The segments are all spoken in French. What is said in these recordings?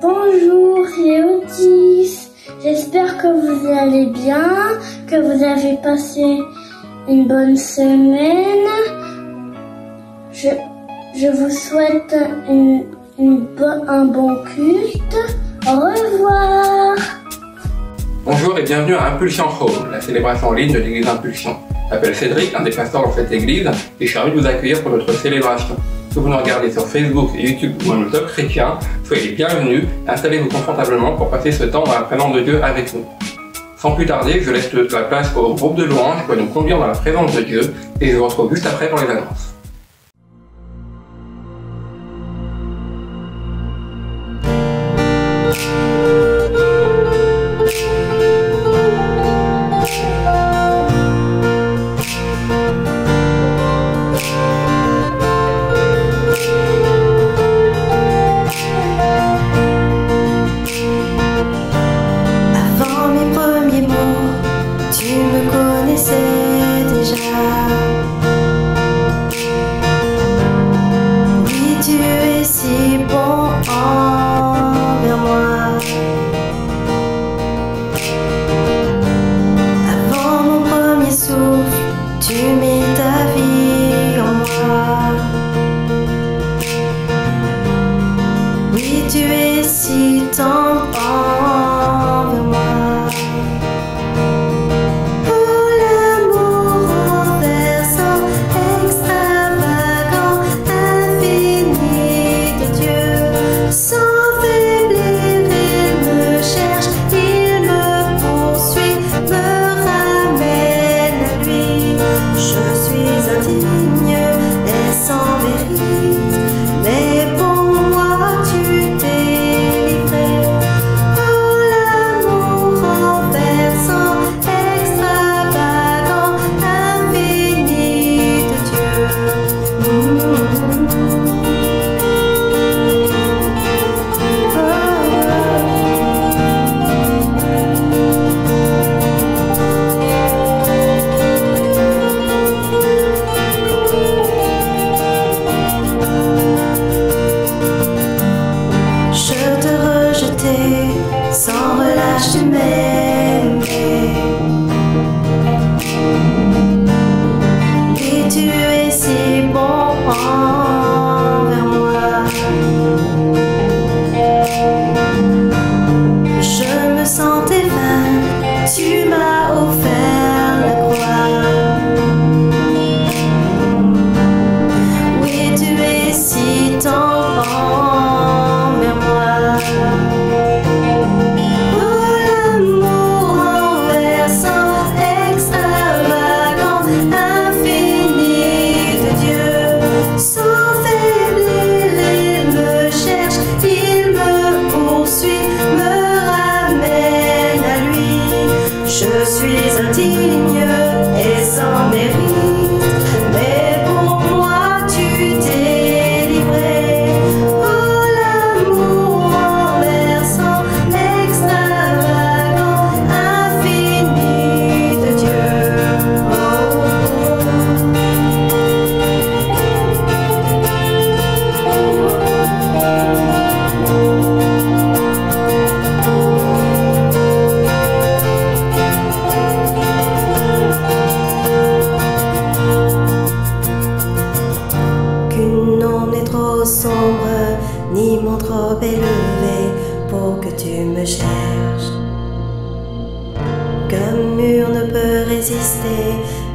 Bonjour, c'est Otis. J'espère que vous allez bien, que vous avez passé une bonne semaine. Je vous souhaite un bon culte. Au revoir. Bonjour et bienvenue à Impulsion Home, la célébration en ligne de l'église Impulsion. Je m'appelle Cédric, un des pasteurs dans cette église, et je suis ravi de vous accueillir pour notre célébration. Si vous nous regardez sur Facebook, YouTube ou un Top Chrétien, soyez les bienvenus, installez-vous confortablement pour passer ce temps dans la présence de Dieu avec nous. Sans plus tarder, je laisse la place au groupe de louanges qui va nous conduire dans la présence de Dieu, et je vous retrouve juste après pour les annonces.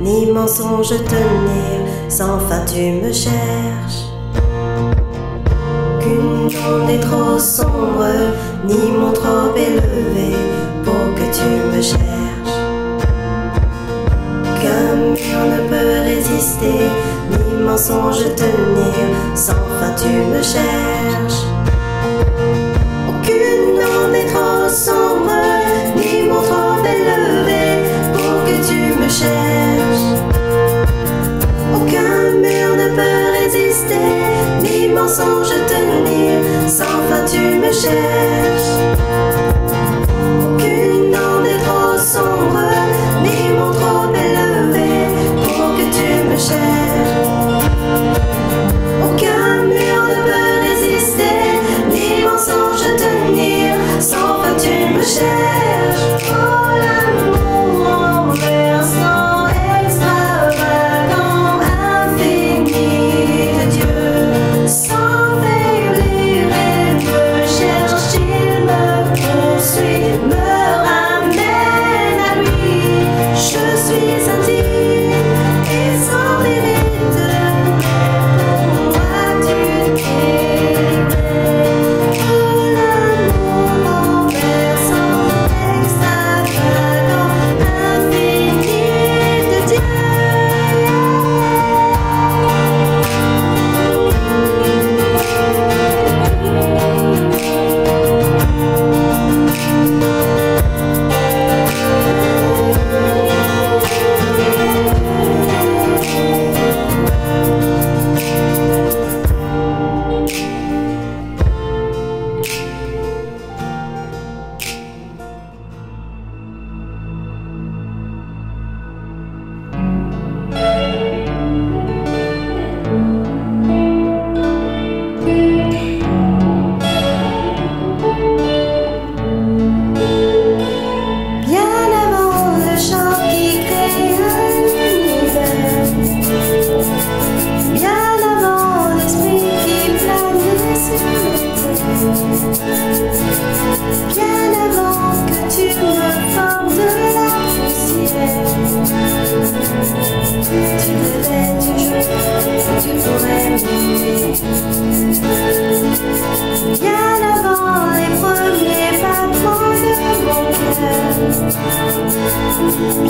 Ni mensonge tenir, sans fin tu me cherches. Qu'une onde est trop sombre, ni mon trop élevé, pour que tu me cherches. Qu'un mur ne peut résister, ni mensonge tenir, sans fin tu me cherches. Aucune onde est trop sombre, ni mon trop élevé, pour que tu me cherches. Aucun mur ne peut résister, ni mensonge tenir, sans fin tu me cherches. Aucune onde est trop sombre, ni mon trop élevé, pour que tu me cherches. Aucun mur ne peut résister, ni mensonge tenir.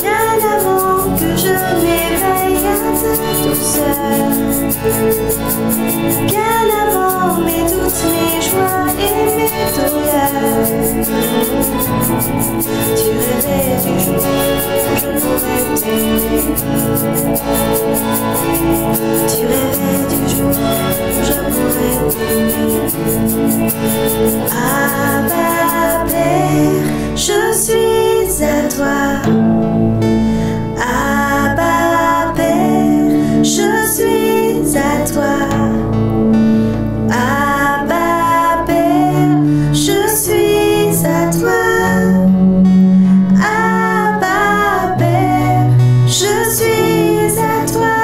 bien avant que je m'éveille à ta douceur, bien avant toutes mes joies et mes douleurs. Tu rêvais du jour où je pourrais t'aimer. Tu rêvais du jour où je pourrais t'aimer. Abba Père, je suis à toi. Abba Père, je suis à toi. Abba Père, je suis à toi. Abba Père, je suis à toi.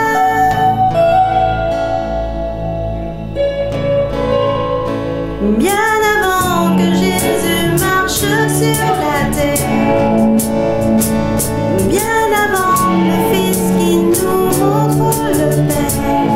Bien avant que Jésus marche sur la terre, bien avant le Fils qui nous montre le Père,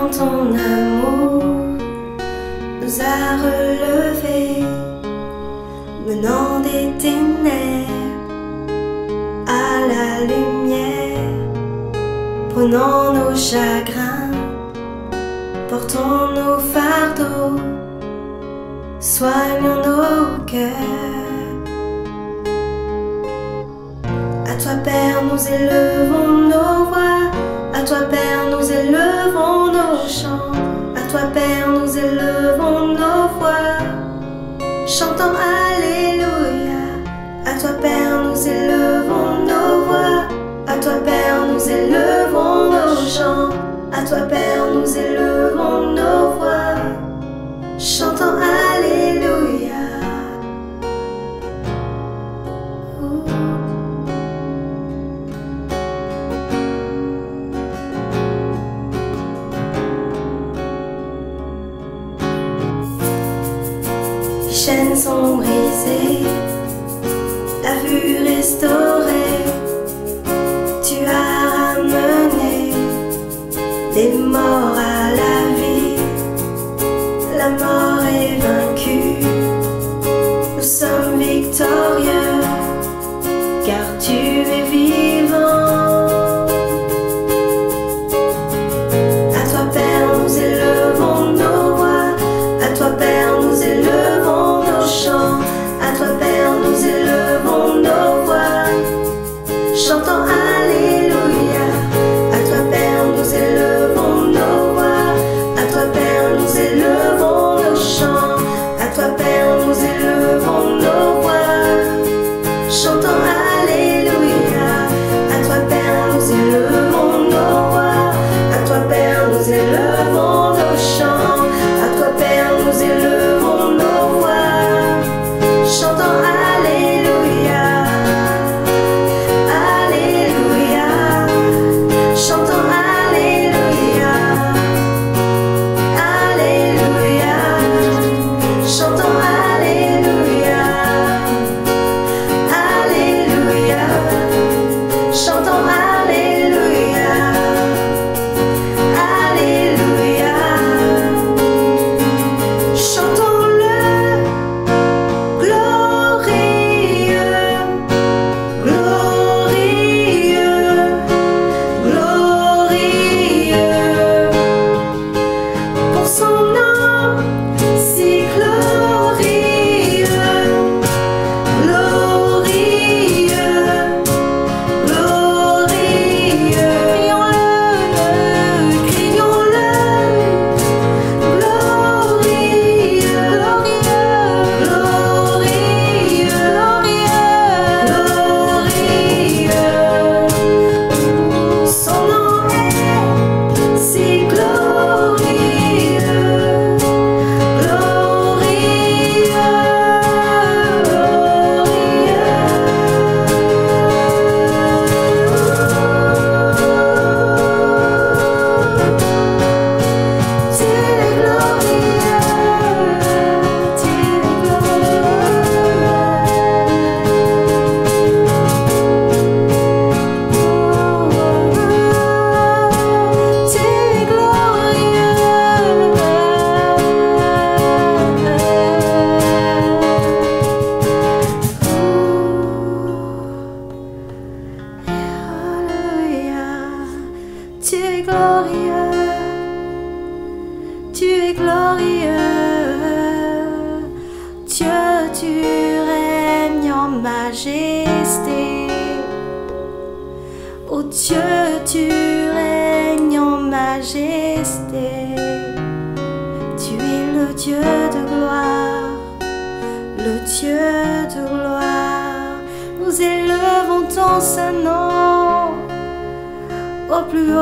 quand ton amour nous a relevés, menant des ténèbres à la lumière, prenant nos chagrins, portons nos fardeaux, soignons nos cœurs. À toi Père nous élevons nos voix, à toi Père nous élevons nos chants, à toi Père nous élevons nos voix, chantant Alléluia. À toi Père nous élevons nos voix, à toi Père nous élevons nos chants, à toi Père nous élevons nos voix, chantant Alléluia. Les chaînes sont brisées, la vue restaurée, tu as ramené les morts à la vie, la mort est vaincue, nous sommes victorieux, car tu es vivant. À toi Père nous élevons nos voix, à toi Père nous élevons nos chants, à toi Père nous élevons nos voix, chantant Alléluia. À toi Père nous élevons nos voix, à toi Père nous élevons nos chants, à toi Père nous élevons nos voix, chantant Alléluia. À toi Père nous élevons nos voix, à toi Père nous élevons nos chants, à toi Père nous élevons nos voix, chantant Alléluia. Alléluia, chantons Alléluia. Alléluia, chantons Alléluia. Alléluia, chantons Alléluia. Alléluia, chantons-le, glorieux, glorieux, glorieux, pour son nom si glorieux, glorieux, glorieux. Crions-le, crions-le, glorieux, glorieux, glorieux. Son nom est si glorieux, tu es glorieux, tu es glorieux, Dieu, tu règnes en majesté. Oh Dieu, tu règnes en majesté. Tu es le Dieu de gloire, le Dieu de gloire. Nous élevons ton saint nom. Au plus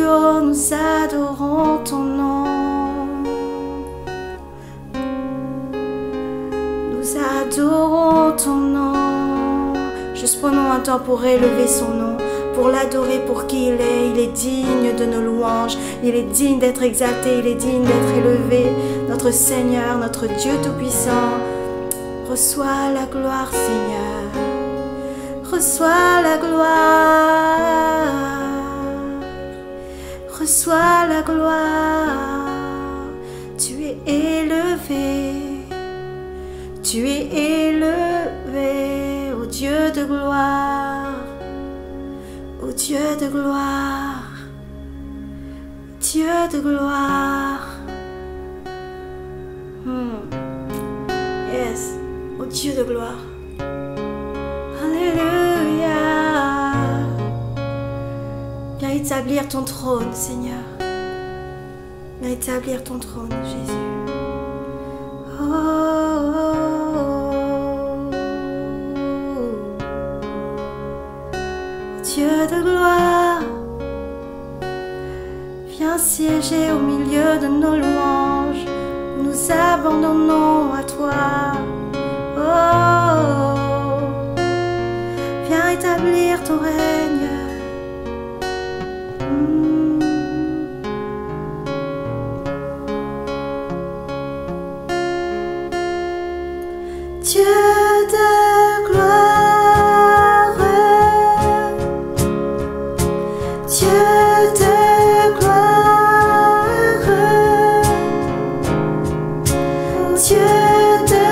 haut, nous adorons ton nom. Nous adorons ton nom. Juste prenons un temps pour élever son nom, pour l'adorer pour qui il est digne de nos louanges, il est digne d'être exalté, il est digne d'être élevé, notre Seigneur, notre Dieu Tout-Puissant. Reçois la gloire, Seigneur, reçois la gloire, reçois la gloire. Tu es élevé, tu es élevé, ô Dieu de gloire, ô Dieu de gloire, Dieu de gloire. Yes, ô Dieu de gloire. Alléluia. Viens établir ton trône, Seigneur. Viens établir ton trône, Jésus. Dieu de gloire, viens siéger au milieu de nos louanges. Nous abandonnons à toi. Viens établir ton règne. Dieu de gloire, Dieu de gloire, Dieu de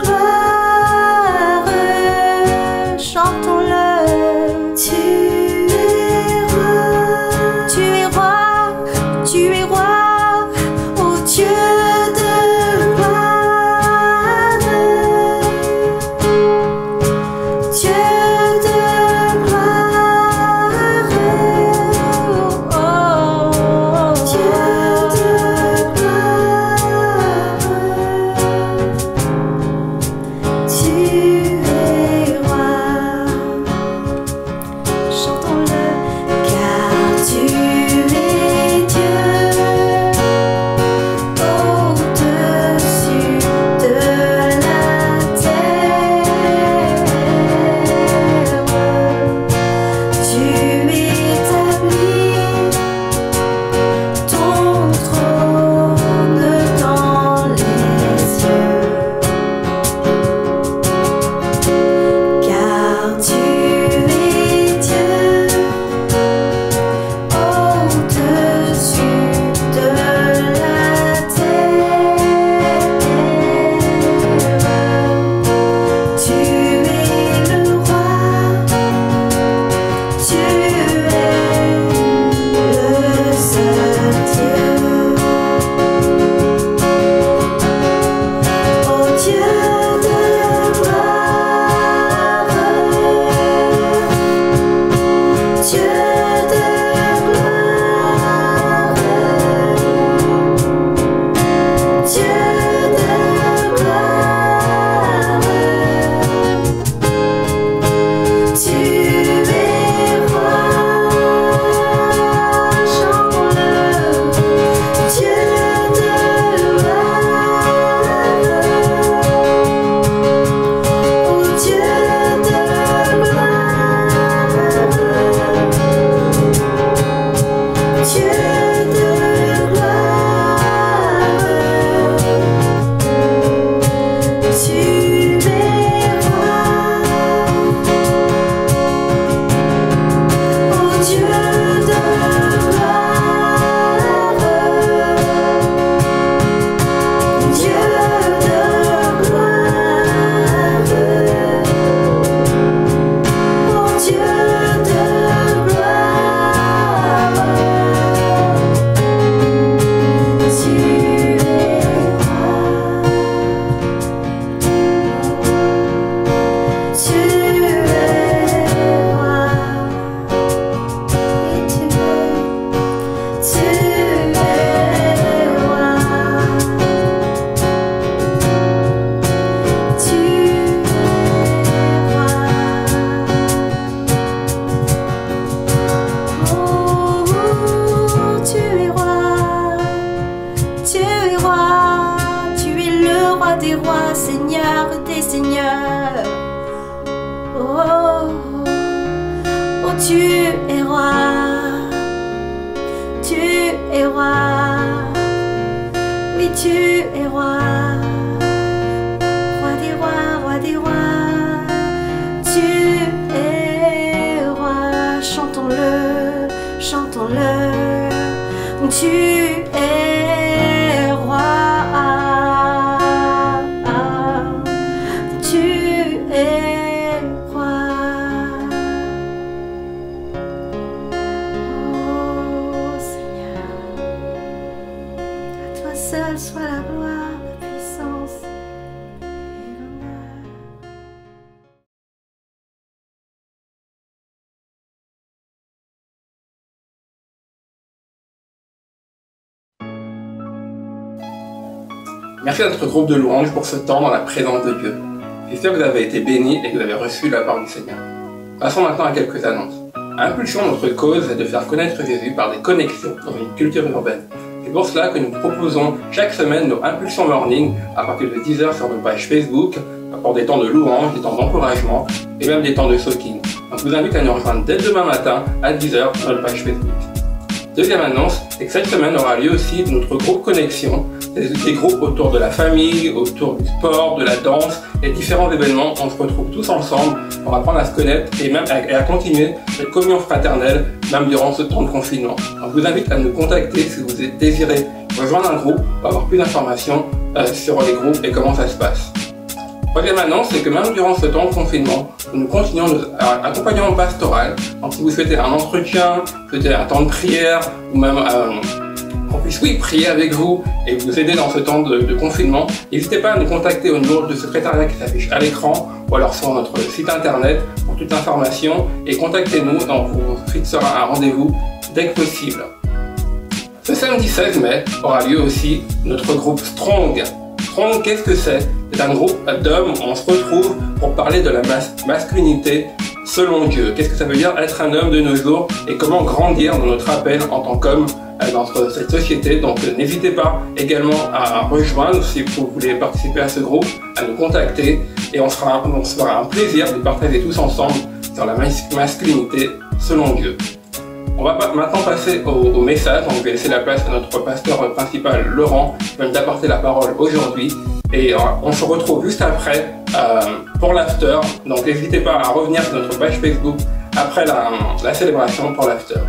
gloire, chantons-le. Tu es roi, tu es roi, tu es roi, ô Dieu de gloire. Tu es roi, tu es roi, oui tu es roi, roi des rois, roi des rois, tu es roi, chantons-le, chantons-le, Tu es roi. Tu es roi. Oh Seigneur, à toi seul soit la gloire, la puissance et l'honneur. Merci à notre groupe de louanges pour ce temps dans la présence de Dieu. J'espère que vous avez été bénis et que vous avez reçu la part du Seigneur. Passons maintenant à quelques annonces. À Impulsion, notre cause est de faire connaître Jésus par des connexions dans une culture urbaine. C'est pour cela que nous proposons chaque semaine nos Impulsion Morning à partir de 10h sur nos pages Facebook, pour des temps de louange, des temps d'encouragement et même des temps de soaking. Donc je vous invite à nous rejoindre dès demain matin à 10h sur notre page Facebook. Deuxième annonce, c'est que cette semaine aura lieu aussi notre groupe Connexion, des groupes autour de la famille, autour du sport, de la danse et différents événements. On se retrouve tous ensemble pour apprendre à se connaître et même à continuer cette communion fraternelle même durant ce temps de confinement. Donc je vous invite à nous contacter si vous désirez rejoindre un groupe pour avoir plus d'informations sur les groupes et comment ça se passe. Troisième annonce, c'est que même durant ce temps de confinement, nous continuons notre accompagnement pastoral. Donc si vous souhaitez un entretien, souhaitez un temps de prière ou même qu'on puisse prier avec vous et vous aider dans ce temps de confinement, n'hésitez pas à nous contacter au numéro de secrétariat qui s'affiche à l'écran ou alors sur notre site internet pour toute information et contactez-nous, on vous fixera un rendez-vous dès que possible. Ce samedi 16 mai aura lieu aussi notre groupe Strong. Strong, qu'est-ce que c'est? C'est un groupe d'hommes où on se retrouve pour parler de la masculinité selon Dieu. Qu'est-ce que ça veut dire être un homme de nos jours et comment grandir dans notre appel en tant qu'homme dans cette société. Donc n'hésitez pas également à rejoindre si vous voulez participer à ce groupe, à nous contacter et on se fera un plaisir de partager tous ensemble sur la masculinité selon Dieu. On va maintenant passer au message. Donc, je vais laisser la place à notre pasteur principal, Laurent, qui va nous apporter la parole aujourd'hui. Et on se retrouve juste après pour l'after. Donc, n'hésitez pas à revenir sur notre page Facebook après la célébration pour l'after.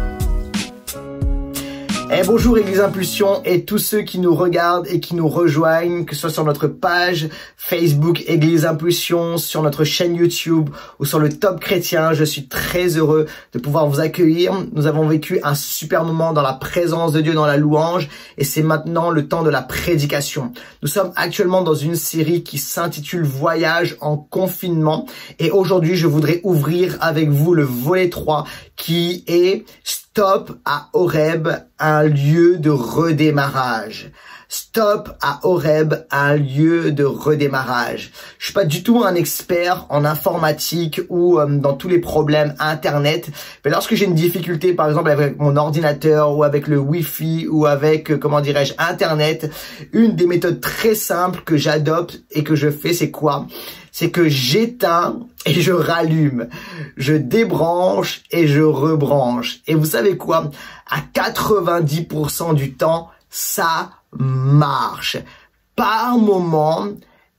Bonjour Église Impulsion et tous ceux qui nous regardent et qui nous rejoignent, que ce soit sur notre page Facebook Église Impulsion, sur notre chaîne YouTube ou sur le Top Chrétien. Je suis très heureux de pouvoir vous accueillir. Nous avons vécu un super moment dans la présence de Dieu, dans la louange, et c'est maintenant le temps de la prédication. Nous sommes actuellement dans une série qui s'intitule Voyage en confinement, et aujourd'hui je voudrais ouvrir avec vous le volet 3 qui est Stop à Horeb, un lieu de redémarrage. Stop à Horeb, un lieu de redémarrage. Je suis pas du tout un expert en informatique ou dans tous les problèmes internet, mais lorsque j'ai une difficulté, par exemple avec mon ordinateur ou avec le Wi-Fi ou avec, comment dirais-je, internet, une des méthodes très simples que j'adopte et que je fais, c'est quoi? C'est que j'éteins et je rallume, je débranche et je rebranche. Et vous savez quoi? À 90% du temps, ça marche. Par moment,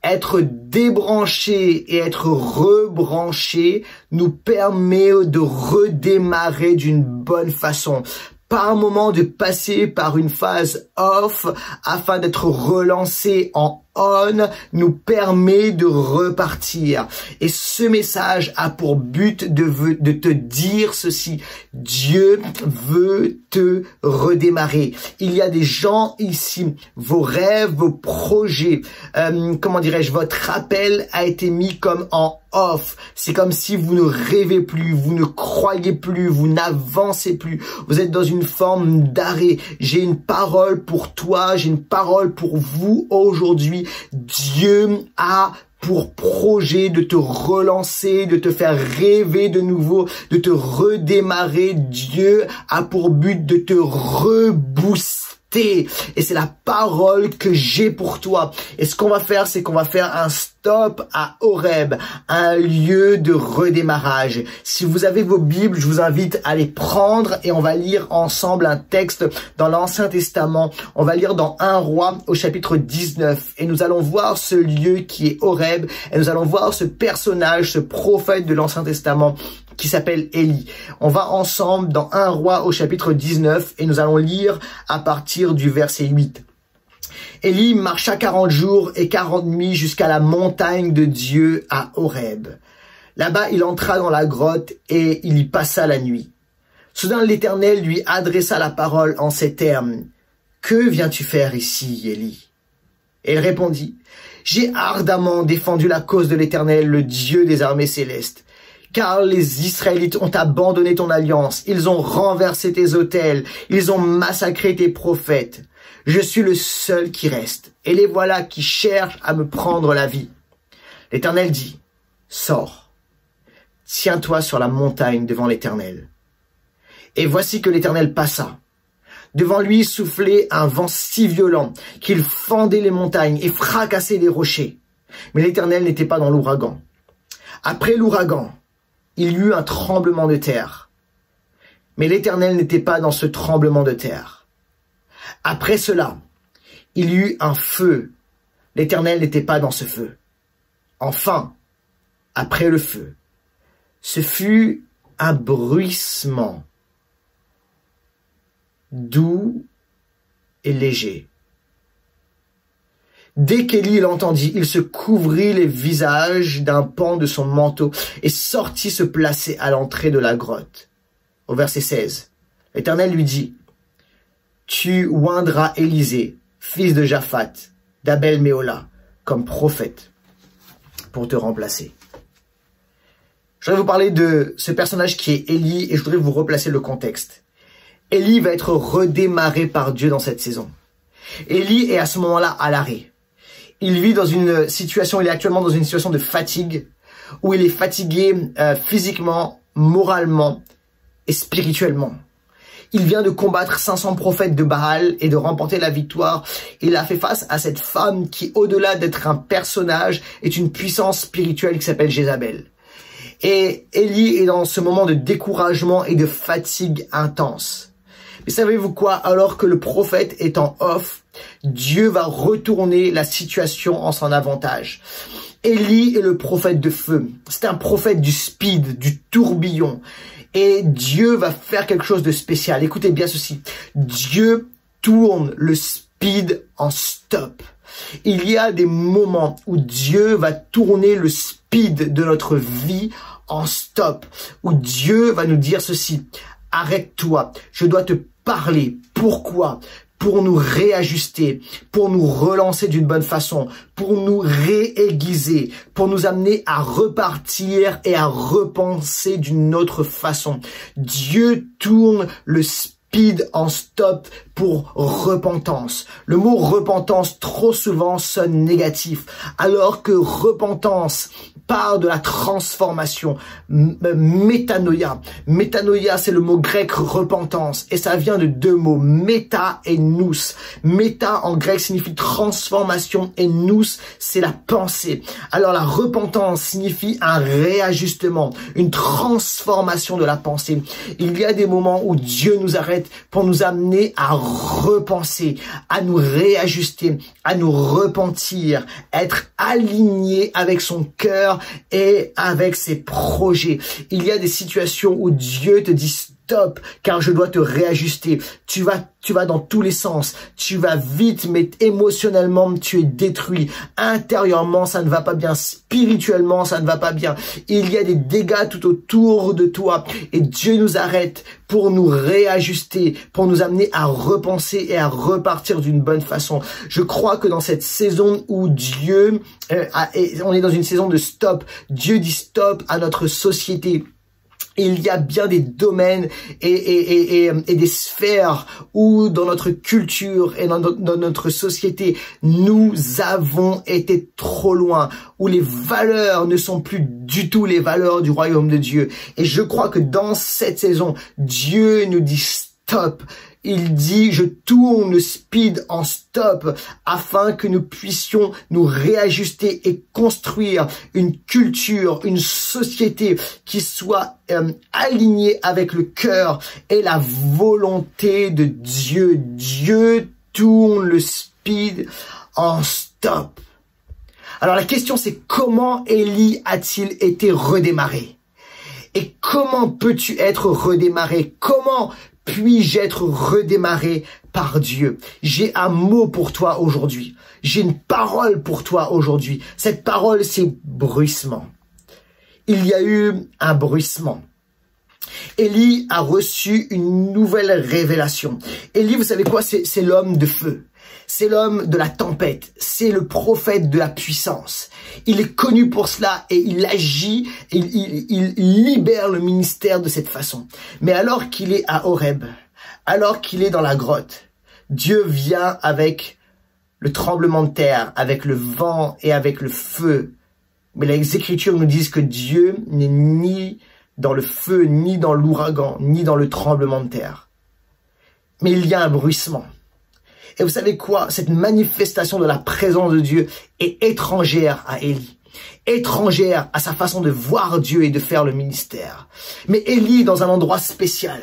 être débranché et être rebranché nous permet de redémarrer d'une bonne façon. Par moment, de passer par une phase off afin d'être relancé en on nous permet de repartir. Et ce message a pour but de te dire ceci: Dieu veut te redémarrer. Il y a des gens ici, vos rêves, vos projets, comment dirais-je, votre appel a été mis comme en off. C'est comme si vous ne rêvez plus, vous ne croyez plus, vous n'avancez plus. Vous êtes dans une forme d'arrêt. J'ai une parole pour toi, j'ai une parole pour vous aujourd'hui. Dieu a pour projet de te relancer, de te faire rêver de nouveau, de te redémarrer. Dieu a pour but de te rebooster. Et c'est la parole que j'ai pour toi. Et ce qu'on va faire, c'est qu'on va faire un stop à Horeb, un lieu de redémarrage. Si vous avez vos Bibles, je vous invite à les prendre et on va lire ensemble un texte dans l'Ancien Testament. On va lire dans 1 Roi au chapitre 19 et nous allons voir ce lieu qui est Horeb et nous allons voir ce personnage, ce prophète de l'Ancien Testament qui s'appelle Élie. On va ensemble dans 1 Roi au chapitre 19 et nous allons lire à partir du verset 8. Élie marcha 40 jours et 40 nuits jusqu'à la montagne de Dieu à Horeb. Là-bas, il entra dans la grotte et il y passa la nuit. Soudain, l'Éternel lui adressa la parole en ces termes. « Que viens-tu faire ici, Élie ?» Et il répondit, « J'ai ardemment défendu la cause de l'Éternel, le Dieu des armées célestes. Car les Israélites ont abandonné ton alliance, ils ont renversé tes autels, ils ont massacré tes prophètes. Je suis le seul qui reste, et les voilà qui cherchent à me prendre la vie. » L'Éternel dit, « Sors, tiens-toi sur la montagne devant l'Éternel. » Et voici que l'Éternel passa. Devant lui soufflait un vent si violent qu'il fendait les montagnes et fracassait les rochers. Mais l'Éternel n'était pas dans l'ouragan. Après l'ouragan, il y eut un tremblement de terre. Mais l'Éternel n'était pas dans ce tremblement de terre. Après cela, il y eut un feu. L'Éternel n'était pas dans ce feu. Enfin, après le feu, ce fut un bruissement doux et léger. Dès qu'Élie l'entendit, il se couvrit les visages d'un pan de son manteau et sortit se placer à l'entrée de la grotte. Au verset 16, l'Éternel lui dit, « Tu oindras Élisée, fils de Japhat, d'Abel Méhola, comme prophète, pour te remplacer. » Je voudrais vous parler de ce personnage qui est Élie et je voudrais vous replacer le contexte. Élie va être redémarré par Dieu dans cette saison. Élie est à ce moment-là à l'arrêt. Il vit dans une situation, il est actuellement dans une situation de fatigue, où il est fatigué physiquement, moralement et spirituellement. Il vient de combattre 500 prophètes de Baal et de remporter la victoire. Il a fait face à cette femme qui, au-delà d'être un personnage, est une puissance spirituelle qui s'appelle Jézabel. Et Élie est dans ce moment de découragement et de fatigue intense. Mais savez-vous quoi? Alors que le prophète est en off, Dieu va retourner la situation en son avantage. Élie est le prophète de feu. C'est un prophète du speed, du tourbillon. Et Dieu va faire quelque chose de spécial. Écoutez bien ceci. Dieu tourne le speed en stop. Il y a des moments où Dieu va tourner le speed de notre vie en stop. Où Dieu va nous dire ceci. Arrête-toi. Je dois te parler. Pourquoi? Pour nous réajuster, pour nous relancer d'une bonne façon, pour nous réaiguiser, pour nous amener à repartir et à repenser d'une autre façon. Dieu tourne le speed en stop pour repentance. Le mot repentance trop souvent sonne négatif, alors que repentance part de la transformation. Métanoïa. Métanoïa, c'est le mot grec repentance. Et ça vient de deux mots, méta et nous. Méta en grec signifie transformation et nous, c'est la pensée. Alors la repentance signifie un réajustement, une transformation de la pensée. Il y a des moments où Dieu nous arrête pour nous amener à repenser, à nous réajuster, à nous repentir, être alignés avec son cœur et avec ses projets. Il y a des situations où Dieu te dit stop, car je dois te réajuster. Tu vas dans tous les sens. Tu vas vite, mais émotionnellement, tu es détruit. Intérieurement, ça ne va pas bien. Spirituellement, ça ne va pas bien. Il y a des dégâts tout autour de toi. Et Dieu nous arrête pour nous réajuster, pour nous amener à repenser et à repartir d'une bonne façon. Je crois que dans cette saison où Dieu, on est dans une saison de stop, Dieu dit stop à notre société. Il y a bien des domaines et des sphères où dans notre culture et dans notre société, nous avons été trop loin, où les valeurs ne sont plus du tout les valeurs du royaume de Dieu. Et je crois que dans cette saison, Dieu nous dit stop. Il dit, je tourne le speed en stop afin que nous puissions nous réajuster et construire une culture, une société qui soit alignée avec le cœur et la volonté de Dieu. Dieu tourne le speed en stop. Alors la question c'est comment Élie a-t-il été redémarré? Et comment peux-tu être redémarré? Comment puis-je être redémarré par Dieu? J'ai un mot pour toi aujourd'hui. J'ai une parole pour toi aujourd'hui. Cette parole, c'est bruissement. Il y a eu un bruissement. Élie a reçu une nouvelle révélation. Élie, vous savez quoi? C'est l'homme de feu. C'est l'homme de la tempête. C'est le prophète de la puissance. Il est connu pour cela et il agit, il libère le ministère de cette façon. Mais alors qu'il est à Horeb, alors qu'il est dans la grotte, Dieu vient avec le tremblement de terre, avec le vent et avec le feu. Mais les Écritures nous disent que Dieu n'est ni dans le feu, ni dans l'ouragan, ni dans le tremblement de terre. Mais il y a un bruissement. Et vous savez quoi? Cette manifestation de la présence de Dieu est étrangère à Élie. Étrangère à sa façon de voir Dieu et de faire le ministère. Mais Élie, dans un endroit spécial,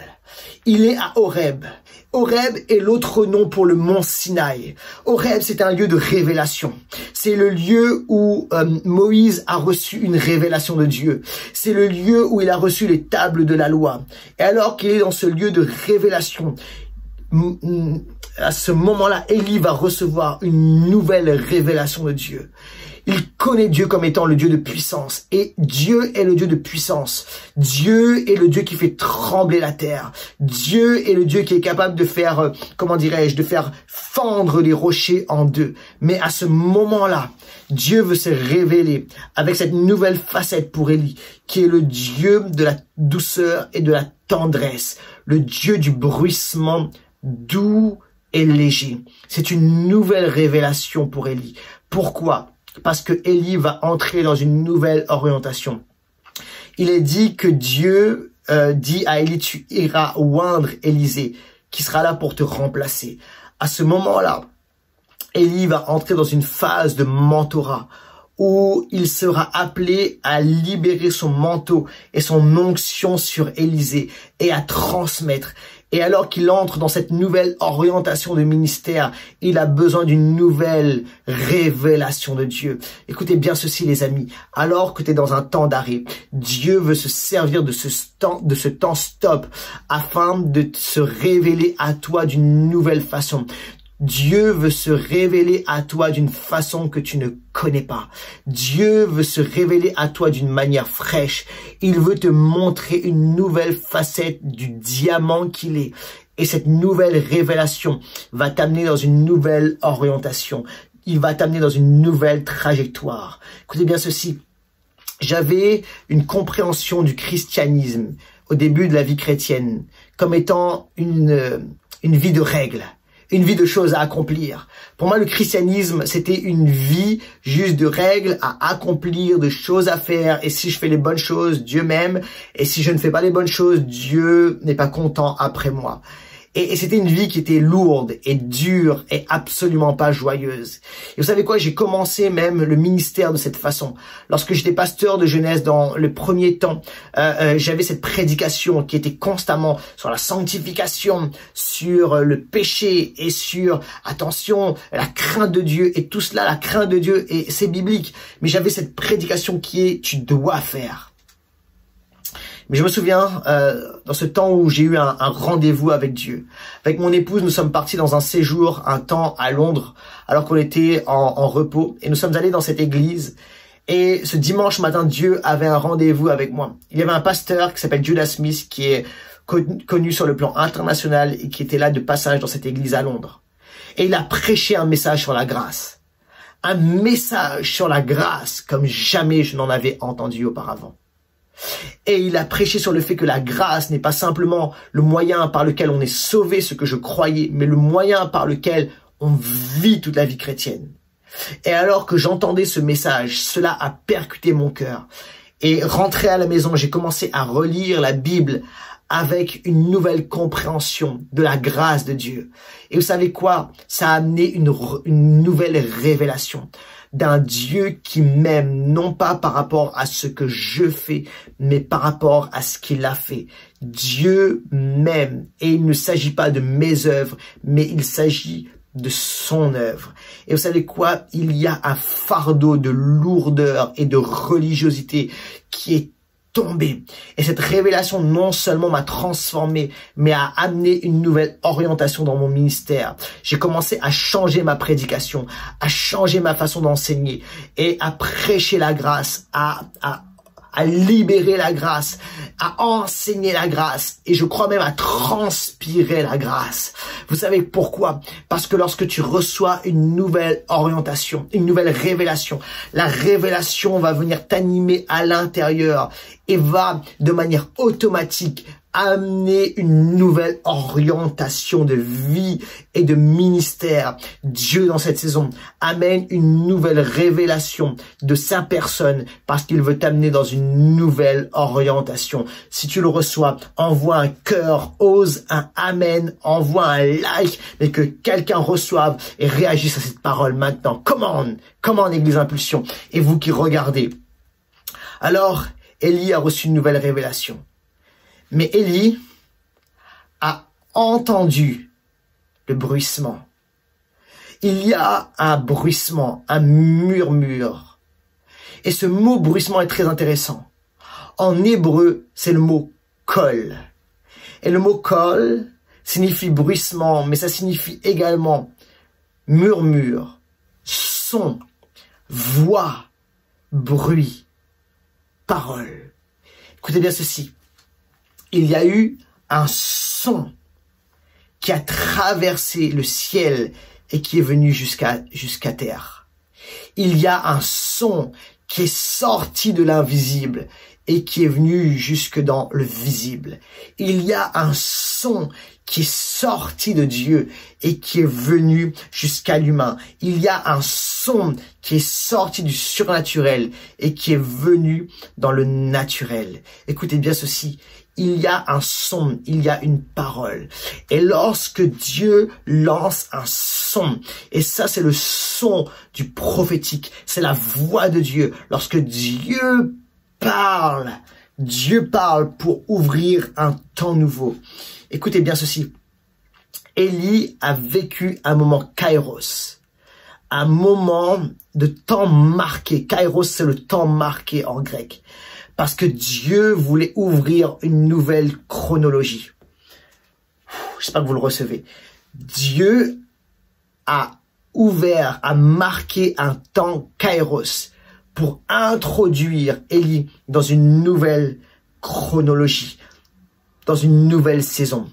il est à Horeb. Horeb est l'autre nom pour le mont Sinaï. Horeb, c'est un lieu de révélation. C'est le lieu où Moïse a reçu une révélation de Dieu. C'est le lieu où il a reçu les tables de la loi. Et alors qu'il est dans ce lieu de révélation, à ce moment-là, Élie va recevoir une nouvelle révélation de Dieu. Il connaît Dieu comme étant le Dieu de puissance. Et Dieu est le Dieu de puissance. Dieu est le Dieu qui fait trembler la terre. Dieu est le Dieu qui est capable de faire, comment dirais-je, de faire fendre les rochers en deux. Mais à ce moment-là, Dieu veut se révéler avec cette nouvelle facette pour Élie, qui est le Dieu de la douceur et de la tendresse. Le Dieu du bruissement doux et léger. C'est une nouvelle révélation pour Élie. Pourquoi? Parce que Élie va entrer dans une nouvelle orientation. Il est dit que Dieu dit à Élie, tu iras oindre Élisée, qui sera là pour te remplacer. À ce moment-là, Élie va entrer dans une phase de mentorat, où il sera appelé à libérer son manteau et son onction sur Élisée et à transmettre. Et alors qu'il entre dans cette nouvelle orientation de ministère, il a besoin d'une nouvelle révélation de Dieu. Écoutez bien ceci, les amis. Alors que tu es dans un temps d'arrêt, Dieu veut se servir de ce temps stop afin de se révéler à toi d'une nouvelle façon. Dieu veut se révéler à toi d'une façon que tu ne connais pas. Dieu veut se révéler à toi d'une manière fraîche. Il veut te montrer une nouvelle facette du diamant qu'il est. Et cette nouvelle révélation va t'amener dans une nouvelle orientation. Il va t'amener dans une nouvelle trajectoire. Écoutez bien ceci. J'avais une compréhension du christianisme au début de la vie chrétienne comme étant une vie de règles. Une vie de choses à accomplir. Pour moi, le christianisme, c'était une vie juste de règles à accomplir, de choses à faire. Et si je fais les bonnes choses, Dieu m'aime. Et si je ne fais pas les bonnes choses, Dieu n'est pas content après moi. Et c'était une vie qui était lourde et dure et absolument pas joyeuse. Et vous savez quoi? J'ai commencé même le ministère de cette façon. Lorsque j'étais pasteur de jeunesse dans le premier temps, j'avais cette prédication qui était constamment sur la sanctification, sur le péché et sur, attention, la crainte de Dieu. Et tout cela, la crainte de Dieu, et c'est biblique. Mais j'avais cette prédication qui est, tu dois faire. Mais je me souviens, dans ce temps où j'ai eu un rendez-vous avec Dieu. Avec mon épouse, nous sommes partis dans un séjour, un temps à Londres, alors qu'on était en repos. Et nous sommes allés dans cette église. Et ce dimanche matin, Dieu avait un rendez-vous avec moi. Il y avait un pasteur qui s'appelle Judas Smith, qui est connu sur le plan international et qui était là de passage dans cette église à Londres. Et il a prêché un message sur la grâce. Un message sur la grâce comme jamais je n'en avais entendu auparavant. Et il a prêché sur le fait que la grâce n'est pas simplement le moyen par lequel on est sauvé, ce que je croyais, mais le moyen par lequel on vit toute la vie chrétienne. Et alors que j'entendais ce message, cela a percuté mon cœur. Et rentré à la maison, j'ai commencé à relire la Bible avec une nouvelle compréhension de la grâce de Dieu. Et vous savez quoi? Ça a amené une nouvelle révélation d'un Dieu qui m'aime, non pas par rapport à ce que je fais, mais par rapport à ce qu'il a fait. Dieu m'aime et il ne s'agit pas de mes œuvres, mais il s'agit de son œuvre. Et vous savez quoi? Il y a un fardeau de lourdeur et de religiosité qui est tombé. Et cette révélation non seulement m'a transformé, mais a amené une nouvelle orientation dans mon ministère. J'ai commencé à changer ma prédication, à changer ma façon d'enseigner et à prêcher la grâce, à libérer la grâce, à enseigner la grâce et je crois même à transpirer la grâce. Vous savez pourquoi? Parce que lorsque tu reçois une nouvelle orientation, une nouvelle révélation, la révélation va venir t'animer à l'intérieur et va de manière automatique amener une nouvelle orientation de vie et de ministère. Dieu, dans cette saison, amène une nouvelle révélation de sa personne parce qu'il veut t'amener dans une nouvelle orientation. Si tu le reçois, envoie un cœur, ose un amen, envoie un like, mais que quelqu'un reçoive et réagisse à cette parole maintenant. Commande, Église Impulsion. Et vous qui regardez. Alors, Élie a reçu une nouvelle révélation. Mais Élie a entendu le bruissement. Il y a un bruissement, un murmure. Et ce mot bruissement est très intéressant. En hébreu, c'est le mot kol. Et le mot kol signifie bruissement, mais ça signifie également murmure, son, voix, bruit, parole. Écoutez bien ceci. Il y a eu un son qui a traversé le ciel et qui est venu jusqu'à terre. Il y a un son qui est sorti de l'invisible et qui est venu jusque dans le visible. Il y a un son qui est sorti de Dieu et qui est venu jusqu'à l'humain. Il y a un son qui est sorti du surnaturel et qui est venu dans le naturel. Écoutez bien ceci. Il y a un son, il y a une parole. Et lorsque Dieu lance un son, et ça c'est le son du prophétique, c'est la voix de Dieu. Lorsque Dieu parle pour ouvrir un temps nouveau. Écoutez bien ceci. Élie a vécu un moment kairos, un moment de temps marqué. Kairos, c'est le temps marqué en grec. Parce que Dieu voulait ouvrir une nouvelle chronologie. J'espère que vous le recevez. Dieu a marqué un temps kairos pour introduire Élie dans une nouvelle chronologie, dans une nouvelle saison.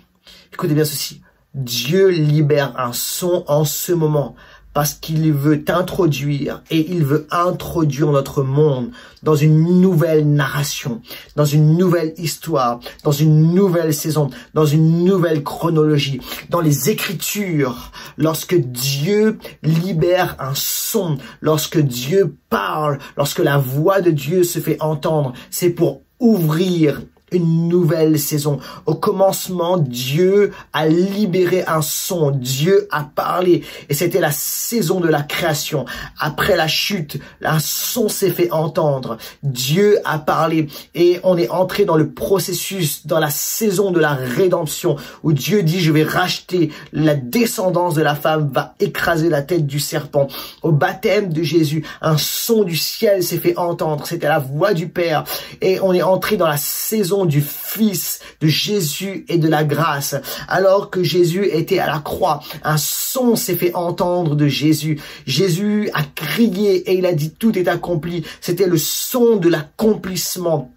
Écoutez bien ceci. Dieu libère un son en ce moment parce qu'il veut t'introduire et il veut introduire notre monde dans une nouvelle narration, dans une nouvelle histoire, dans une nouvelle saison, dans une nouvelle chronologie. Dans les Écritures, lorsque Dieu libère un son, lorsque Dieu parle, lorsque la voix de Dieu se fait entendre, c'est pour ouvrir une nouvelle saison. Au commencement, Dieu a libéré un son. Dieu a parlé. Et c'était la saison de la création. Après la chute, un son s'est fait entendre. Dieu a parlé. Et on est entré dans le processus, dans la saison de la rédemption, où Dieu dit, je vais racheter la descendance de la femme, va écraser la tête du serpent. Au baptême de Jésus, un son du ciel s'est fait entendre. C'était la voix du Père. Et on est entré dans la saison du Fils, de Jésus et de la grâce. Alors que Jésus était à la croix, un son s'est fait entendre de Jésus. Jésus a crié et il a dit tout est accompli. C'était le son de l'accomplissement.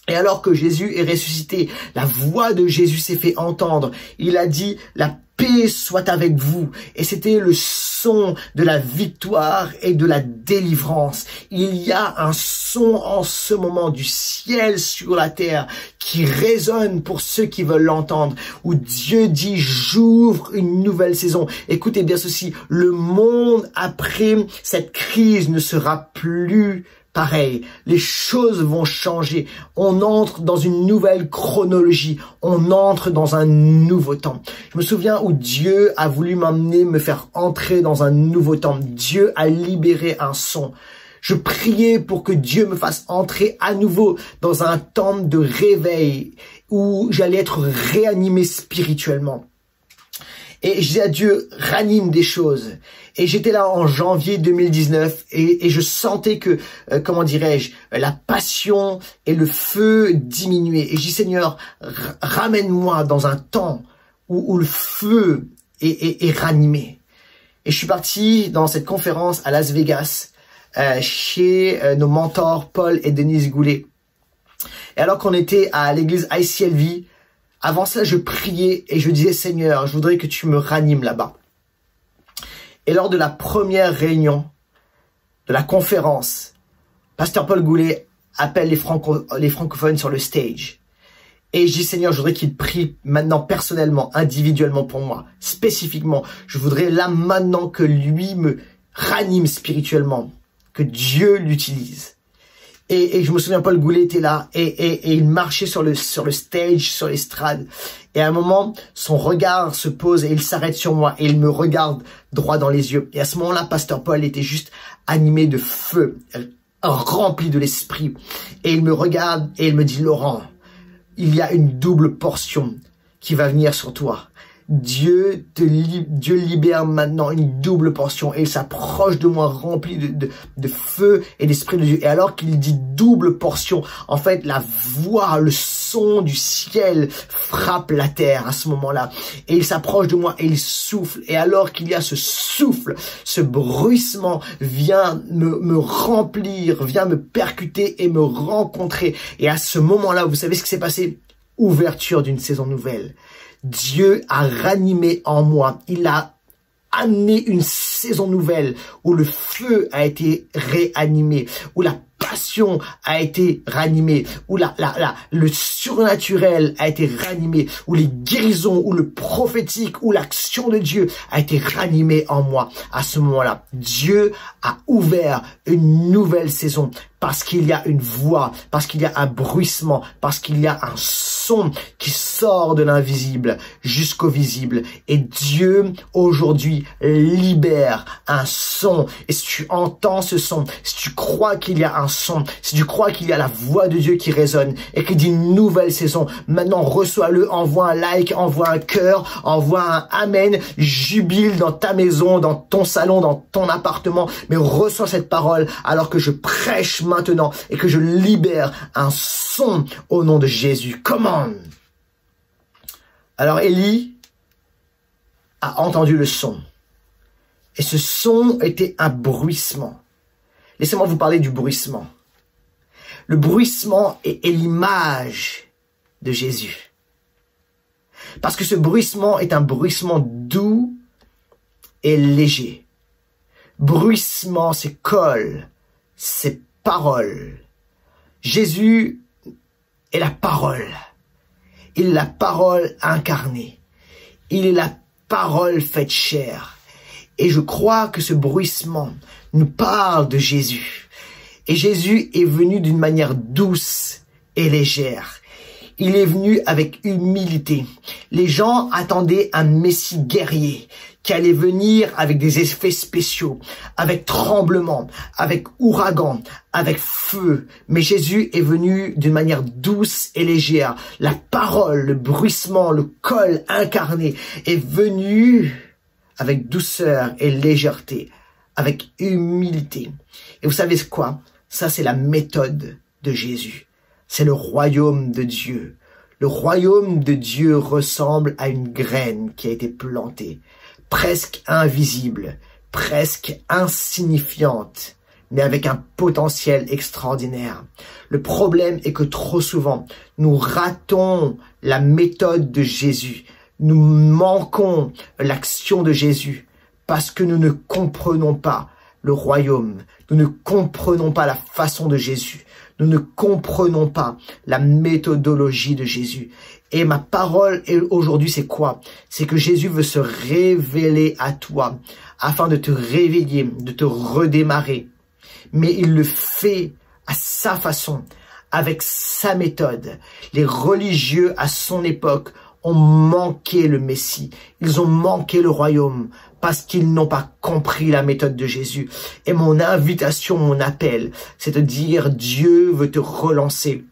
Et alors que Jésus est ressuscité, la voix de Jésus s'est fait entendre. Il a dit la paix soit avec vous. Et c'était le son de la victoire et de la délivrance. Il y a un son en ce moment du ciel sur la terre qui résonne pour ceux qui veulent l'entendre, où Dieu dit j'ouvre une nouvelle saison. Écoutez bien ceci, le monde après cette crise ne sera plus pareil, les choses vont changer. On entre dans une nouvelle chronologie. On entre dans un nouveau temps. Je me souviens où Dieu a voulu m'emmener, me faire entrer dans un nouveau temps. Dieu a libéré un son. Je priais pour que Dieu me fasse entrer à nouveau dans un temps de réveil où j'allais être réanimé spirituellement. Et je disais à Dieu, ranime des choses. Et j'étais là en janvier 2019 et je sentais que, comment dirais-je, la passion et le feu diminuaient. Et je dis, Seigneur, ramène-moi dans un temps où le feu est ranimé. Et je suis parti dans cette conférence à Las Vegas, chez nos mentors Paul et Denise Goulet. Et alors qu'on était à l'église ICLV, avant ça, je priais et je disais, Seigneur, je voudrais que tu me ranimes là-bas. Et lors de la première réunion de la conférence, Pasteur Paul Goulet appelle les francophones sur le stage. Et je dis, Seigneur, je voudrais qu'il prie maintenant personnellement, individuellement pour moi, spécifiquement. Je voudrais là maintenant que lui me ranime spirituellement, que Dieu l'utilise. Et je me souviens, Paul Goulet était là et il marchait sur le stage, sur l'estrade. Et à un moment, son regard se pose et il s'arrête sur moi et il me regarde droit dans les yeux. Et à ce moment-là, Pasteur Paul était juste animé de feu, rempli de l'esprit. Et il me regarde et il me dit, Laurent, il y a une double portion qui va venir sur toi. Dieu libère maintenant une double portion et il s'approche de moi rempli de feu et d'esprit de Dieu. Et alors qu'il dit double portion, en fait, la voix, le son du ciel frappe la terre à ce moment-là. Et il s'approche de moi et il souffle. Et alors qu'il y a ce souffle, ce bruissement vient me remplir, vient me percuter et me rencontrer. Et à ce moment-là, vous savez ce qui s'est passé? Ouverture d'une saison nouvelle. Dieu a ranimé en moi. Il a amené une saison nouvelle où le feu a été réanimé, où la passion a été ranimée, où le surnaturel a été ranimé, où les guérisons, où le prophétique, où l'action de Dieu a été ranimée en moi. À ce moment-là, Dieu a ouvert une nouvelle saison parce qu'il y a une voix, parce qu'il y a un bruissement, parce qu'il y a un son qui sort de l'invisible jusqu'au visible. Et Dieu, aujourd'hui, libère un son. Et si tu entends ce son, si tu crois qu'il y a un son, si tu crois qu'il y a la voix de Dieu qui résonne et qui dit une nouvelle saison, maintenant reçois-le, envoie un like, envoie un cœur, envoie un amen, jubile dans ta maison, dans ton salon, dans ton appartement, mais reçois cette parole alors que je prêche maintenant et que je libère un son au nom de Jésus. Come on! Alors Élie a entendu le son. Et ce son était un bruissement. Laissez-moi vous parler du bruissement. Le bruissement est l'image de Jésus. Parce que ce bruissement est un bruissement doux et léger. Bruissement, c'est col, c'est parole. Jésus est la parole. Il est la parole incarnée. Il est la parole faite chair. Et je crois que ce bruissement nous parle de Jésus. Et Jésus est venu d'une manière douce et légère. Il est venu avec humilité. Les gens attendaient un Messie guerrier qui allait venir avec des effets spéciaux, avec tremblement, avec ouragan, avec feu. Mais Jésus est venu d'une manière douce et légère. La parole, le bruissement, le col incarné est venu avec douceur et légèreté, avec humilité. Et vous savez quoi? Ça, c'est la méthode de Jésus. C'est le royaume de Dieu. Le royaume de Dieu ressemble à une graine qui a été plantée, presque invisible, presque insignifiante, mais avec un potentiel extraordinaire. Le problème est que trop souvent, nous ratons la méthode de Jésus. Nous manquons l'action de Jésus parce que nous ne comprenons pas le royaume. Nous ne comprenons pas la façon de Jésus. Nous ne comprenons pas la méthodologie de Jésus. Et ma parole aujourd'hui, c'est quoi? C'est que Jésus veut se révéler à toi afin de te réveiller, de te redémarrer. Mais il le fait à sa façon, avec sa méthode. Les religieux à son époque ont manqué le Messie. Ils ont manqué le royaume parce qu'ils n'ont pas compris la méthode de Jésus. Et mon invitation, mon appel, c'est de dire Dieu veut te relancer.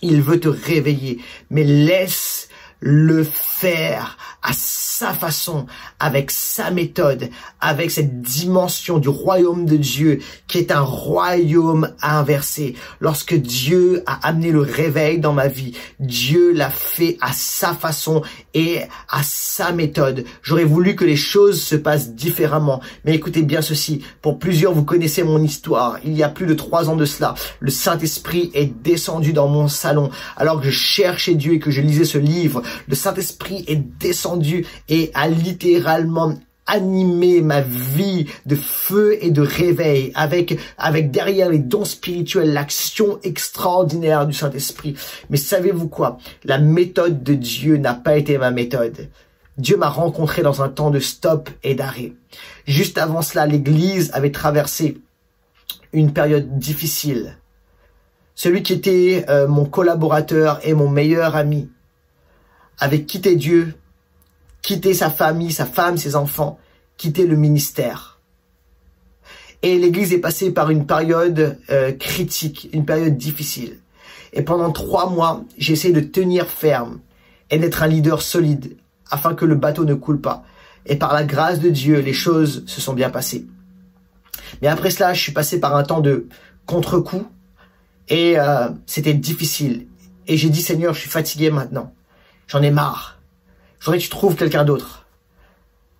Il veut te réveiller. Mais laisse le faire à sa façon, avec sa méthode, avec cette dimension du royaume de Dieu qui est un royaume inversé. Lorsque Dieu a amené le réveil dans ma vie, Dieu l'a fait à sa façon et à sa méthode. J'aurais voulu que les choses se passent différemment. Mais écoutez bien ceci, pour plusieurs, vous connaissez mon histoire. Il y a plus de 3 ans de cela, le Saint-Esprit est descendu dans mon salon alors que je cherchais Dieu et que je lisais ce livre. Le Saint-Esprit est descendu et a littéralement animé ma vie de feu et de réveil avec derrière les dons spirituels, l'action extraordinaire du Saint-Esprit. Mais savez-vous quoi? La méthode de Dieu n'a pas été ma méthode. Dieu m'a rencontré dans un temps de stop et d'arrêt. Juste avant cela, l'Église avait traversé une période difficile. Celui qui était mon collaborateur et mon meilleur ami avait quitté Dieu, quitté sa famille, sa femme, ses enfants, quitté le ministère. Et l'Église est passée par une période critique, une période difficile. Et pendant 3 mois, j'ai essayé de tenir ferme et d'être un leader solide afin que le bateau ne coule pas. Et par la grâce de Dieu, les choses se sont bien passées. Mais après cela, je suis passé par un temps de contre-coup et c'était difficile. Et j'ai dit, Seigneur, je suis fatigué maintenant. J'en ai marre. Je voudrais que tu trouves quelqu'un d'autre.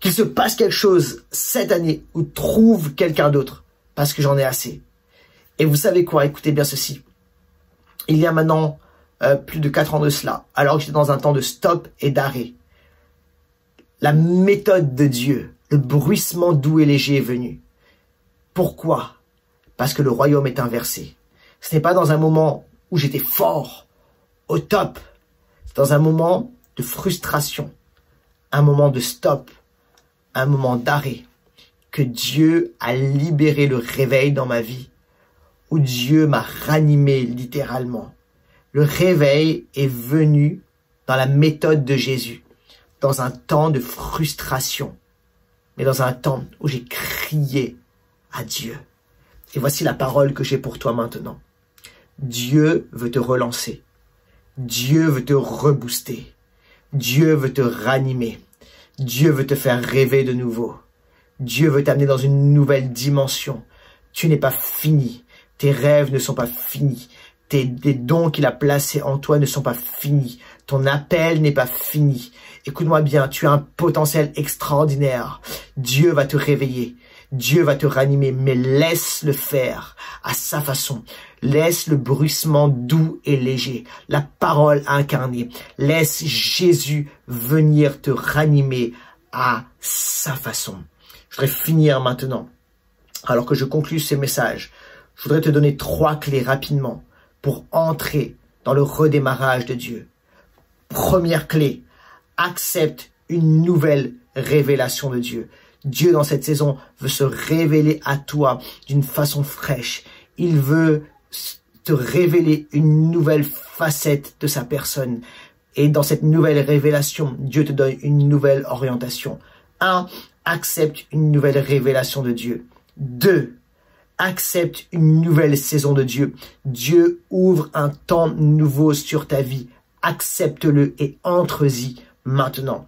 Qu'il se passe quelque chose cette année ou trouve quelqu'un d'autre parce que j'en ai assez. Et vous savez quoi? Écoutez bien ceci. Il y a maintenant plus de 4 ans de cela, alors que j'étais dans un temps de stop et d'arrêt. La méthode de Dieu, le bruissement doux et léger est venu. Pourquoi? Parce que le royaume est inversé. Ce n'est pas dans un moment où j'étais fort, au top. C'est dans un moment de frustration, un moment de stop, un moment d'arrêt, que Dieu a libéré le réveil dans ma vie, où Dieu m'a ranimé littéralement. Le réveil est venu dans la méthode de Jésus, dans un temps de frustration, mais dans un temps où j'ai crié à Dieu. Et voici la parole que j'ai pour toi maintenant. Dieu veut te relancer. Dieu veut te rebooster. Dieu veut te ranimer. Dieu veut te faire rêver de nouveau. Dieu veut t'amener dans une nouvelle dimension. Tu n'es pas fini. Tes rêves ne sont pas finis. Les dons qu'il a placés en toi ne sont pas finis. Ton appel n'est pas fini. Écoute-moi bien, tu as un potentiel extraordinaire. Dieu va te réveiller. Dieu va te ranimer, mais laisse-le faire à sa façon. Laisse le bruissement doux et léger, la parole incarnée. Laisse Jésus venir te ranimer à sa façon. Je voudrais finir maintenant. Alors que je conclue ce message, je voudrais te donner 3 clés rapidement pour entrer dans le redémarrage de Dieu. Première clé, accepte une nouvelle révélation de Dieu. Dieu, dans cette saison, veut se révéler à toi d'une façon fraîche. Il veut te révéler une nouvelle facette de sa personne. Et dans cette nouvelle révélation, Dieu te donne une nouvelle orientation. 1. Accepte une nouvelle révélation de Dieu. 2. Accepte une nouvelle saison de Dieu. Dieu ouvre un temps nouveau sur ta vie. Accepte-le et entre-y maintenant.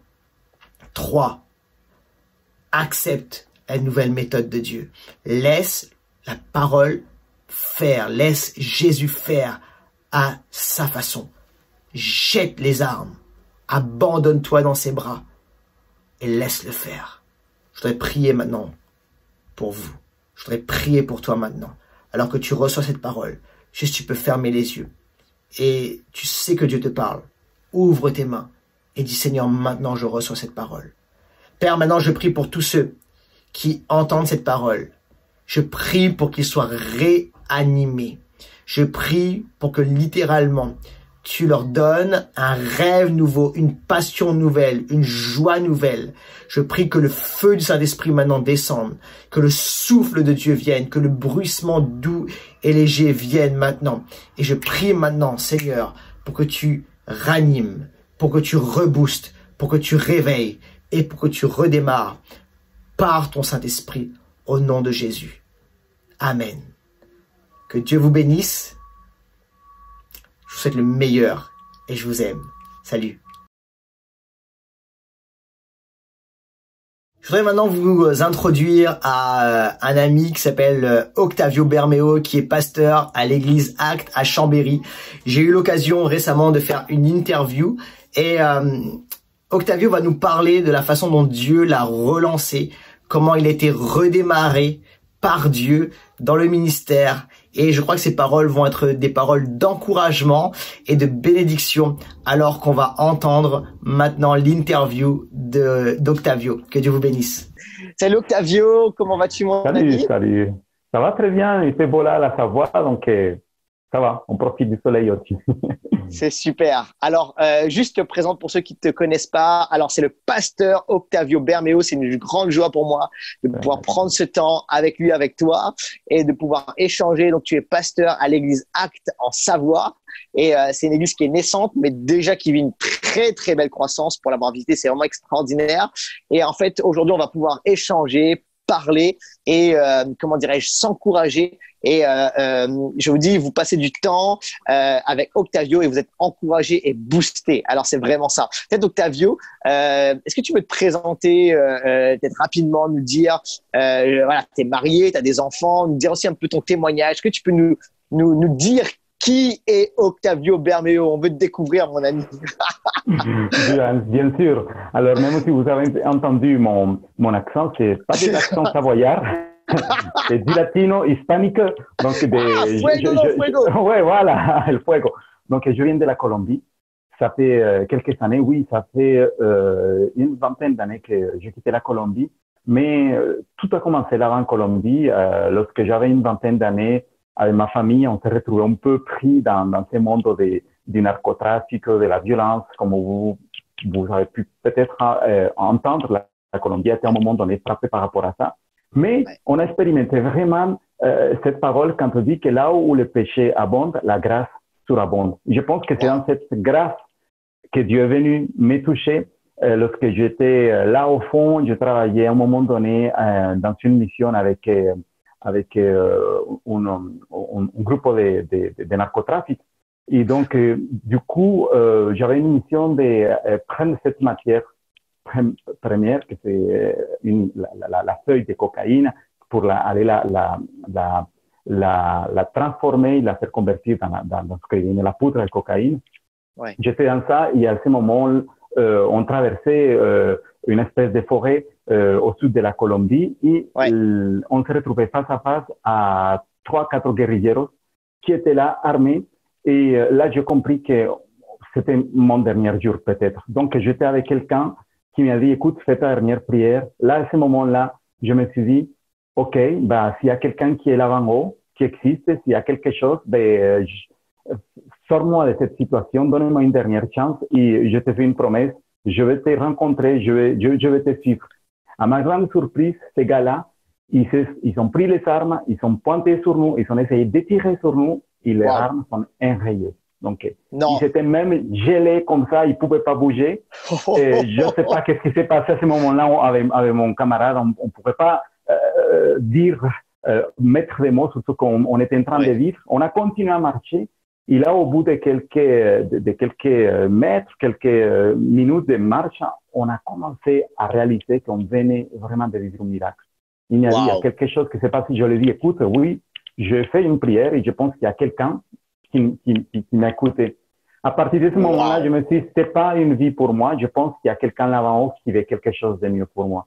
3. Accepte la nouvelle méthode de Dieu. Laisse la parole faire. Laisse Jésus faire à sa façon. Jette les armes. Abandonne-toi dans ses bras et laisse-le faire. Je voudrais prier maintenant pour vous. Je voudrais prier pour toi maintenant. Alors que tu reçois cette parole, juste tu peux fermer les yeux. Et tu sais que Dieu te parle. Ouvre tes mains et dis, Seigneur, maintenant je reçois cette parole. Père, maintenant je prie pour tous ceux qui entendent cette parole. Je prie pour qu'ils soient réanimés. Je prie pour que littéralement, tu leur donnes un rêve nouveau, une passion nouvelle, une joie nouvelle. Je prie que le feu du Saint-Esprit maintenant descende, que le souffle de Dieu vienne, que le bruissement doux et léger vienne maintenant. Et je prie maintenant, Seigneur, pour que tu ranimes, pour que tu reboostes, pour que tu réveilles et pour que tu redémarres par ton Saint-Esprit au nom de Jésus. Amen. Que Dieu vous bénisse. Je vous souhaite le meilleur et je vous aime. Salut. Je voudrais maintenant vous introduire à un ami qui s'appelle Octavio Bermeo, qui est pasteur à l'église Acte à Chambéry. J'ai eu l'occasion récemment de faire une interview et Octavio va nous parler de la façon dont Dieu l'a relancé, comment il a été redémarré par Dieu dans le ministère. Et je crois que ces paroles vont être des paroles d'encouragement et de bénédiction, alors qu'on va entendre maintenant l'interview d'Octavio. Que Dieu vous bénisse. Salut Octavio, comment vas-tu mon ami? Salut. Ça va très bien, il fait beau là, la Savoie, donc ça va, on profite du soleil aussi. C'est super. Alors, juste te présente pour ceux qui ne te connaissent pas. Alors, c'est le pasteur Octavio Bermeo. C'est une grande joie pour moi de pouvoir prendre ce temps avec lui, avec toi et de pouvoir échanger. Donc, tu es pasteur à l'église Acte en Savoie. Et c'est une église qui est naissante, mais déjà qui vit une très, très belle croissance. Pour l'avoir visité, c'est vraiment extraordinaire. Et en fait, aujourd'hui, on va pouvoir échanger, parler et, comment dirais-je, s'encourager. Et je vous dis, vous passez du temps avec Octavio et vous êtes encouragé et boosté. Alors, c'est vraiment ça. Peut-être Octavio, est-ce que tu peux te présenter peut-être rapidement, nous dire, voilà, tu es marié, tu as des enfants, nous dire aussi un peu ton témoignage. Est-ce que tu peux nous dire qui est Octavio Bermeo? On veut te découvrir, mon ami. Bien sûr. Alors, même si vous avez entendu mon accent, c'est pas des accents savoyards. C'est du latino hispanique. Donc fuego. Ouais, voilà, el fuego. Donc, je viens de la Colombie. Ça fait quelques années, oui, ça fait une vingtaine d'années que j'ai quitté la Colombie. Mais tout a commencé là en Colombie. Lorsque j'avais une vingtaine d'années, avec ma famille, on s'est retrouvé un peu pris dans ce monde du narcotrafic, de la violence, comme vous avez pu peut-être entendre. La Colombie a été à un moment donné frappée par rapport à ça. Mais on a expérimenté vraiment cette parole quand on dit que là où le péché abonde, la grâce surabonde. Je pense que c'est dans cette grâce que Dieu est venu me toucher. Lorsque j'étais là au fond, je travaillais à un moment donné dans une mission avec un groupe de narcotrafic. Et donc, du coup, j'avais une mission de prendre cette matière première, que c'est la feuille de cocaïne, pour aller la transformer et la faire convertir dans ce que la poudre de cocaïne. Ouais. J'étais dans ça et à ce moment, on traversait une espèce de forêt au sud de la Colombie et on s'est retrouvé face à face à 3-4 guérilleros qui étaient là, armés. Et là, j'ai compris que c'était mon dernier jour peut-être. Donc, j'étais avec quelqu'un qui m'a dit, écoute, fais ta dernière prière. Là, à ce moment-là, je me suis dit, OK, bah, s'il y a quelqu'un qui est là en haut, qui existe, s'il y a quelque chose, sors-moi de cette situation, donne-moi une dernière chance et je te fais une promesse. Je vais te rencontrer, je vais te suivre. À ma grande surprise, ces gars-là, ils ont pris les armes, ils sont pointés sur nous, ils ont essayé de tirer sur nous et les armes sont enrayées. Donc, ils étaient même gelés comme ça, ils ne pouvaient pas bouger. Et je ne sais pas qu'est-ce qui s'est passé à ce moment-là avec mon camarade. On ne pouvait pas mettre des mots sur ce qu'on était en train de vivre. On a continué à marcher. Et là, au bout de quelques mètres, quelques minutes de marche, on a commencé à réaliser qu'on venait vraiment de vivre un miracle. Il y a quelque chose qui s'est passé. Je lui ai dit, écoute, oui, je fais une prière et je pense qu'il y a quelqu'un qui m'a écouté. À partir de ce moment-là, je me suis dit, c'est pas une vie pour moi. Je pense qu'il y a quelqu'un là-bas en haut qui veut quelque chose de mieux pour moi.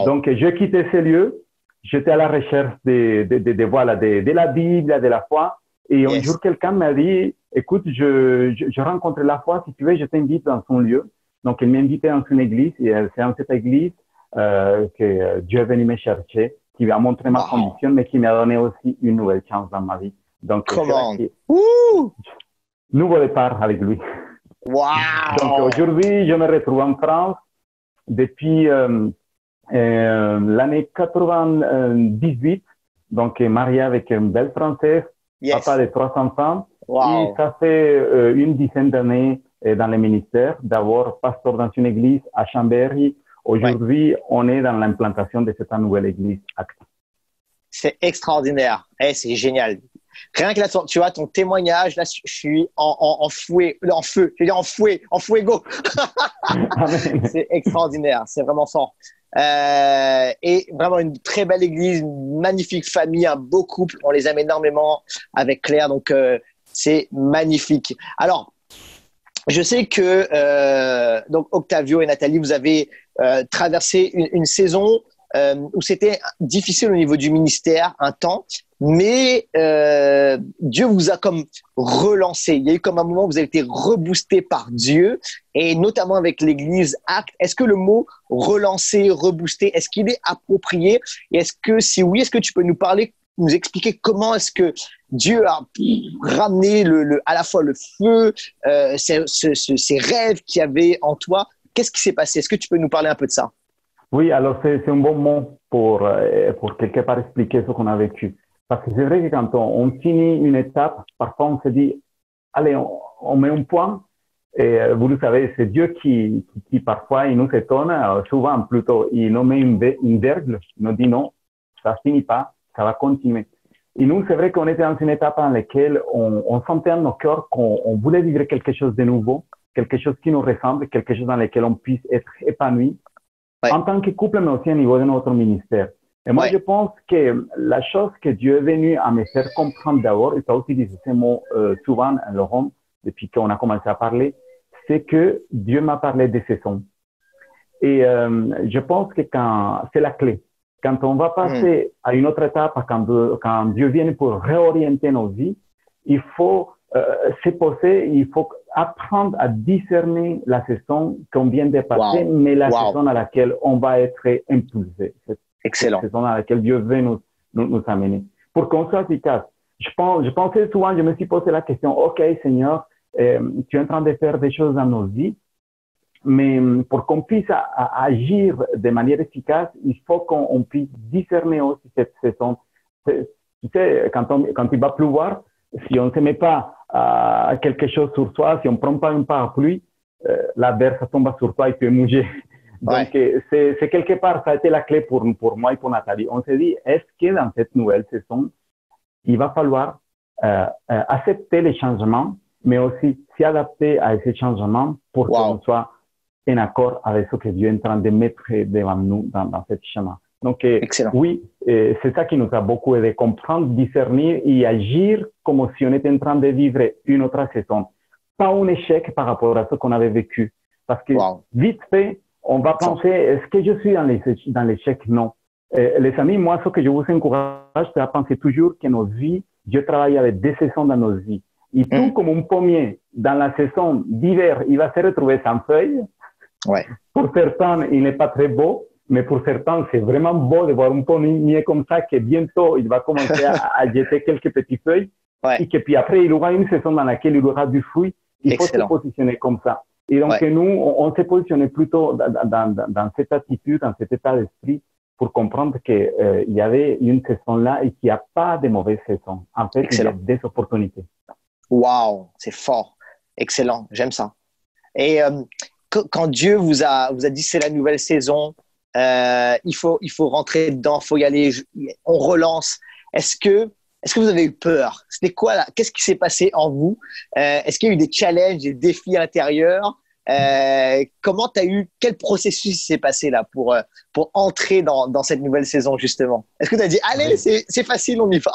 Donc, j'ai quitté ces lieux. J'étais à la recherche de la Bible, de la foi. Et un jour, quelqu'un m'a dit, écoute, je rencontre la foi. Si tu veux, je t'invite dans son lieu. Donc, il m'a invité dans une église. Et c'est dans cette église que Dieu est venu me chercher, qui m'a montré ma condition, mais qui m'a donné aussi une nouvelle chance dans ma vie. Donc, nouveau départ avec lui. Donc, aujourd'hui, je me retrouve en France depuis l'année 98. Donc, marié avec une belle Française, papa de 3 enfants. Et ça fait une dizaine d'années dans le ministère. D'abord, pasteur dans une église à Chambéry. Aujourd'hui, on est dans l'implantation de cette nouvelle église. C'est extraordinaire. C'est génial. Rien que là, tu vois, ton témoignage, là, je suis en feu. Je veux dire en fuego. C'est extraordinaire. C'est vraiment fort. Et vraiment une très belle église, une magnifique famille, un beau couple. On les aime énormément avec Claire, donc c'est magnifique. Alors, je sais que donc Octavio et Nathalie, vous avez traversé une saison où c'était difficile au niveau du ministère un temps, mais Dieu vous a comme relancé. Il y a eu comme un moment où vous avez été reboosté par Dieu, et notamment avec l'église Acte. Est-ce que le mot relancer, rebooster, est-ce qu'il est approprié? Et est-ce que, si oui, est-ce que tu peux nous parler, nous expliquer comment est-ce que Dieu a ramené à la fois le feu, ces rêves qu'il y avait en toi? Qu'est-ce qui s'est passé? Est-ce que tu peux nous parler un peu de ça? Oui, alors c'est un bon mot pour quelque part expliquer ce qu'on a vécu. Parce que c'est vrai que quand on finit une étape, parfois on se dit, allez, on met un point. Et vous le savez, c'est Dieu qui parfois il nous étonne, souvent plutôt, il nous met une vergle, il nous dit non, ça finit pas, ça va continuer. Et nous, c'est vrai qu'on était dans une étape dans laquelle on sentait dans nos cœurs qu'on voulait vivre quelque chose de nouveau, quelque chose qui nous ressemble, quelque chose dans lequel on puisse être épanoui. Ouais. En tant que couple, mais aussi au niveau de notre ministère. Et moi, je pense que la chose que Dieu est venu à me faire comprendre d'abord, et tu as utilisé ce mot souvent, Laurent, depuis qu'on a commencé à parler, c'est que Dieu m'a parlé de saisons. Et je pense que c'est la clé. Quand on va passer à une autre étape, quand Dieu vient pour réorienter nos vies, il faut se poser, il faut apprendre à discerner la saison qu'on vient de passer, mais la saison à laquelle on va être impulsé. Excellent. Cette saison à laquelle Dieu veut nous amener. Pour qu'on soit efficace. Je pensais souvent, je me suis posé la question, OK, Seigneur, tu es en train de faire des choses dans nos vies, mais pour qu'on puisse agir de manière efficace, il faut qu'on puisse discerner aussi cette saison. Tu sais, quand il va pleuvoir, si on ne se met pas quelque chose sur soi, si on ne prend pas un parapluie, la verre, ça tombe sur toi et tu es mouillé. Donc, c'est quelque part, ça a été la clé pour moi et pour Nathalie. On s'est dit, est-ce que dans cette nouvelle saison, il va falloir accepter les changements, mais aussi s'y adapter à ces changements pour qu'on soit en accord avec ce que Dieu est en train de mettre devant nous dans ce chemin. Donc, oui, c'est ça qui nous a beaucoup aidé, comprendre, discernir et agir comme si on était en train de vivre une autre saison. Pas un échec par rapport à ce qu'on avait vécu. Parce que vite fait, on va penser, est-ce que je suis dans l'échec? Non. Les amis, moi, ce que je vous encourage, c'est à penser toujours que nos vies, Dieu travaille avec des saisons dans nos vies. Et tout comme un pommier, dans la saison d'hiver, il va se retrouver sans feuilles. Pour certains, il n'est pas très beau. Mais pour certains, c'est vraiment beau de voir un pommier comme ça, que bientôt, il va commencer à jeter quelques petites feuilles. Et que puis après, il y aura une saison dans laquelle il y aura du fruit. Il faut se positionner comme ça. Et donc, nous, on s'est positionné plutôt dans cette attitude, dans cet état d'esprit, pour comprendre qu'il y avait une saison là et qu'il n'y a pas de mauvaise saison. En fait, il y a des opportunités. Waouh, c'est fort. Excellent, j'aime ça. Et quand Dieu vous a dit c'est la nouvelle saison, il faut rentrer dedans, il faut y aller, on relance. Est-ce que vous avez eu peur? C'était quoi là? Qu'est-ce qui s'est passé en vous? Est-ce qu'il y a eu des challenges, des défis intérieurs? Quel processus s'est passé là pour entrer dans cette nouvelle saison justement? Est-ce que tu as dit allez, c'est facile, on y va?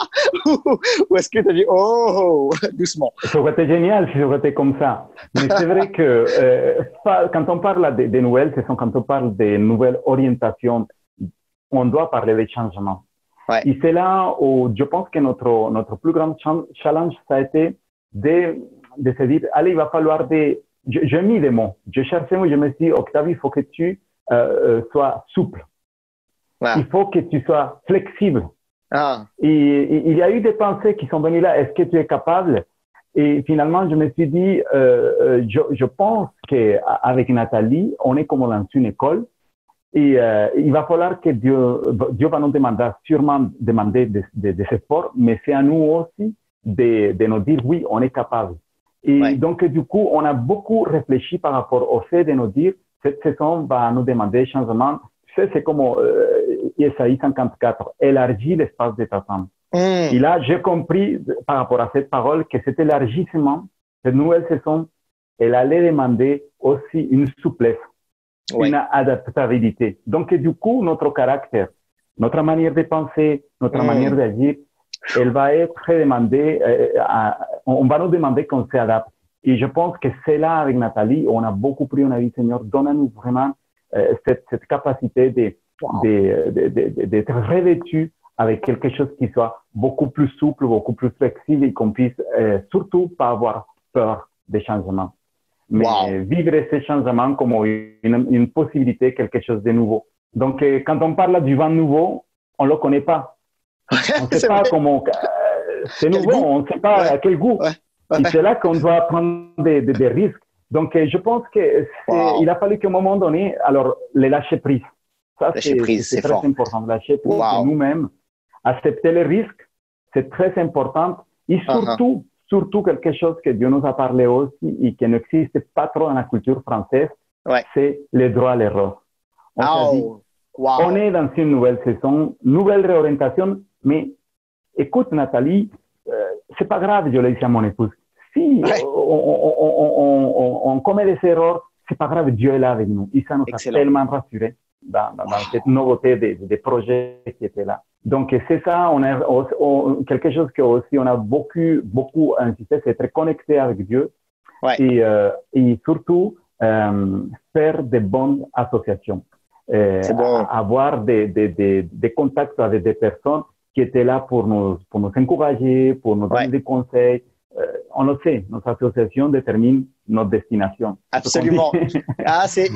Ou est-ce que tu as dit oh, doucement? Ça aurait été génial si ça aurait été comme ça. Mais c'est vrai que quand on parle des nouvelles saisons, quand on parle des nouvelles orientations, on doit parler des changements. Et c'est là où je pense que notre plus grand challenge, ça a été de se dire, allez, il va falloir j'ai mis des mots. Je cherchais, je me suis dit, Octavie, il faut que tu sois souple. Il faut que tu sois flexible. Et il y a eu des pensées qui sont venues là. Est-ce que tu es capable? Et finalement, je me suis dit, je pense qu'avec Nathalie, on est comme dans une école. Et il va falloir que Dieu va nous sûrement demander des efforts, mais c'est à nous aussi de nous dire, oui, on est capable. Et donc, du coup, on a beaucoup réfléchi par rapport au fait de nous dire, cette saison va nous demander changement. Tu sais, c'est comme Isaïe 54, élargis l'espace de ta femme. Et là, j'ai compris par rapport à cette parole que cet élargissement, cette nouvelle saison, elle allait demander aussi une souplesse. une adaptabilité. Donc, du coup, notre caractère, notre manière de penser, notre manière d'agir, elle va être très demandée, on va nous demander qu'on s'adapte. Et je pense que c'est là, avec Nathalie, on a beaucoup pris, on a dit, Seigneur, donne-nous vraiment cette capacité d'être revêtu avec quelque chose qui soit beaucoup plus souple, beaucoup plus flexible et qu'on puisse surtout pas avoir peur des changements. Mais vivre ces changements comme une possibilité, quelque chose de nouveau. Donc, quand on parle du vent nouveau, on ne le connaît pas. On ne sait pas comment... c'est nouveau, on ne sait pas à quel goût. Et c'est là qu'on doit prendre des risques. Donc, je pense qu'il a fallu qu'à un moment donné, alors, les lâcher prise. Ça, c'est très important. Lâcher prise de nous-mêmes. Accepter les risques, c'est très important. Et surtout quelque chose que Dieu nous a parlé aussi et qui n'existe pas trop dans la culture française, c'est le droit à l'erreur. On est dans une nouvelle saison, nouvelle réorientation, mais écoute Nathalie, c'est pas grave, je l'ai dit à mon épouse. Si on commet des erreurs, c'est pas grave, Dieu est là avec nous. Et ça nous a tellement rassurés dans cette nouveauté des projets qui étaient là. Donc, c'est ça, quelque chose que aussi on a beaucoup insisté, c'est être connecté avec Dieu et surtout faire de bonnes associations. Avoir des contacts avec des personnes qui étaient là pour nous encourager, pour nous donner des conseils. On le sait, nos associations déterminent notre destination. Absolument. C'est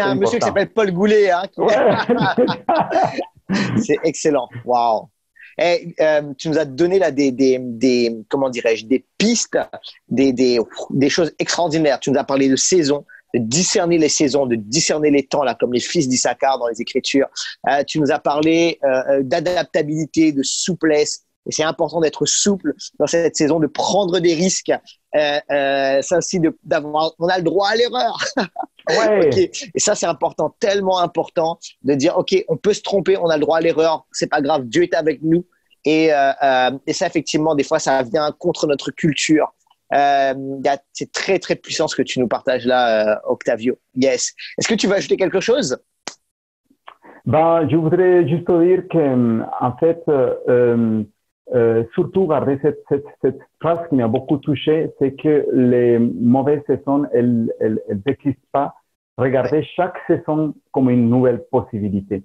un monsieur qui s'appelle Paul Goulet. Hein, c'est excellent. Waouh. Tu nous as donné là comment dirais-je, des pistes, des choses extraordinaires. Tu nous as parlé de saisons, de discerner les saisons, de discerner les temps, là, comme les fils d'Issachar dans les Écritures. Tu nous as parlé d'adaptabilité, de souplesse. Et c'est important d'être souple dans cette saison, de prendre des risques. Ça aussi, on a le droit à l'erreur. Okay. Et ça, c'est important, tellement important de dire, OK, on peut se tromper, on a le droit à l'erreur, c'est pas grave, Dieu est avec nous. Et ça, effectivement, des fois, ça vient contre notre culture. C'est très, très puissant ce que tu nous partages là, Octavio. Yes. Est-ce que tu veux ajouter quelque chose? Je voudrais juste dire que, en fait, surtout garder cette phrase qui m'a beaucoup touché, c'est que les mauvaises saisons, elles n'existent pas. Regardez chaque saison comme une nouvelle possibilité.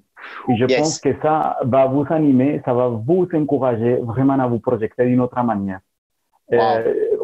Et je pense que ça va vous animer, ça va vous encourager vraiment à vous projeter d'une autre manière.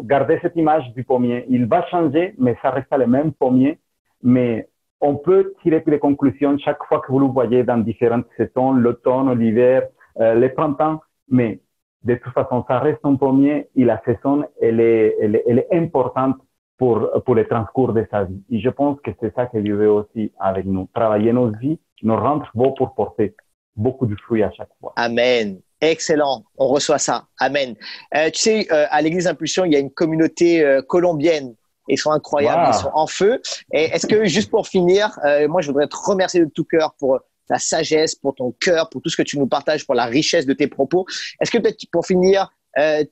Gardez cette image du pommier. Il va changer, mais ça reste le même pommier. Mais on peut tirer des conclusions chaque fois que vous le voyez dans différentes saisons, l'automne, l'hiver, le printemps. Mais de toute façon, ça reste un pommier et la saison, elle est importante pour le transcours de sa vie. Et je pense que c'est ça que Dieu veut aussi avec nous. Travailler nos vies, nous rendre beaux pour porter beaucoup de fruits à chaque fois. Amen. Excellent. On reçoit ça. Amen. Tu sais, à l'Église Impulsion, il y a une communauté colombienne. Ils sont incroyables, Ils sont en feu. Et est-ce que, juste pour finir, moi, je voudrais te remercier de tout cœur pour ta sagesse, pour ton cœur, pour tout ce que tu nous partages, pour la richesse de tes propos. Est-ce que peut-être pour finir,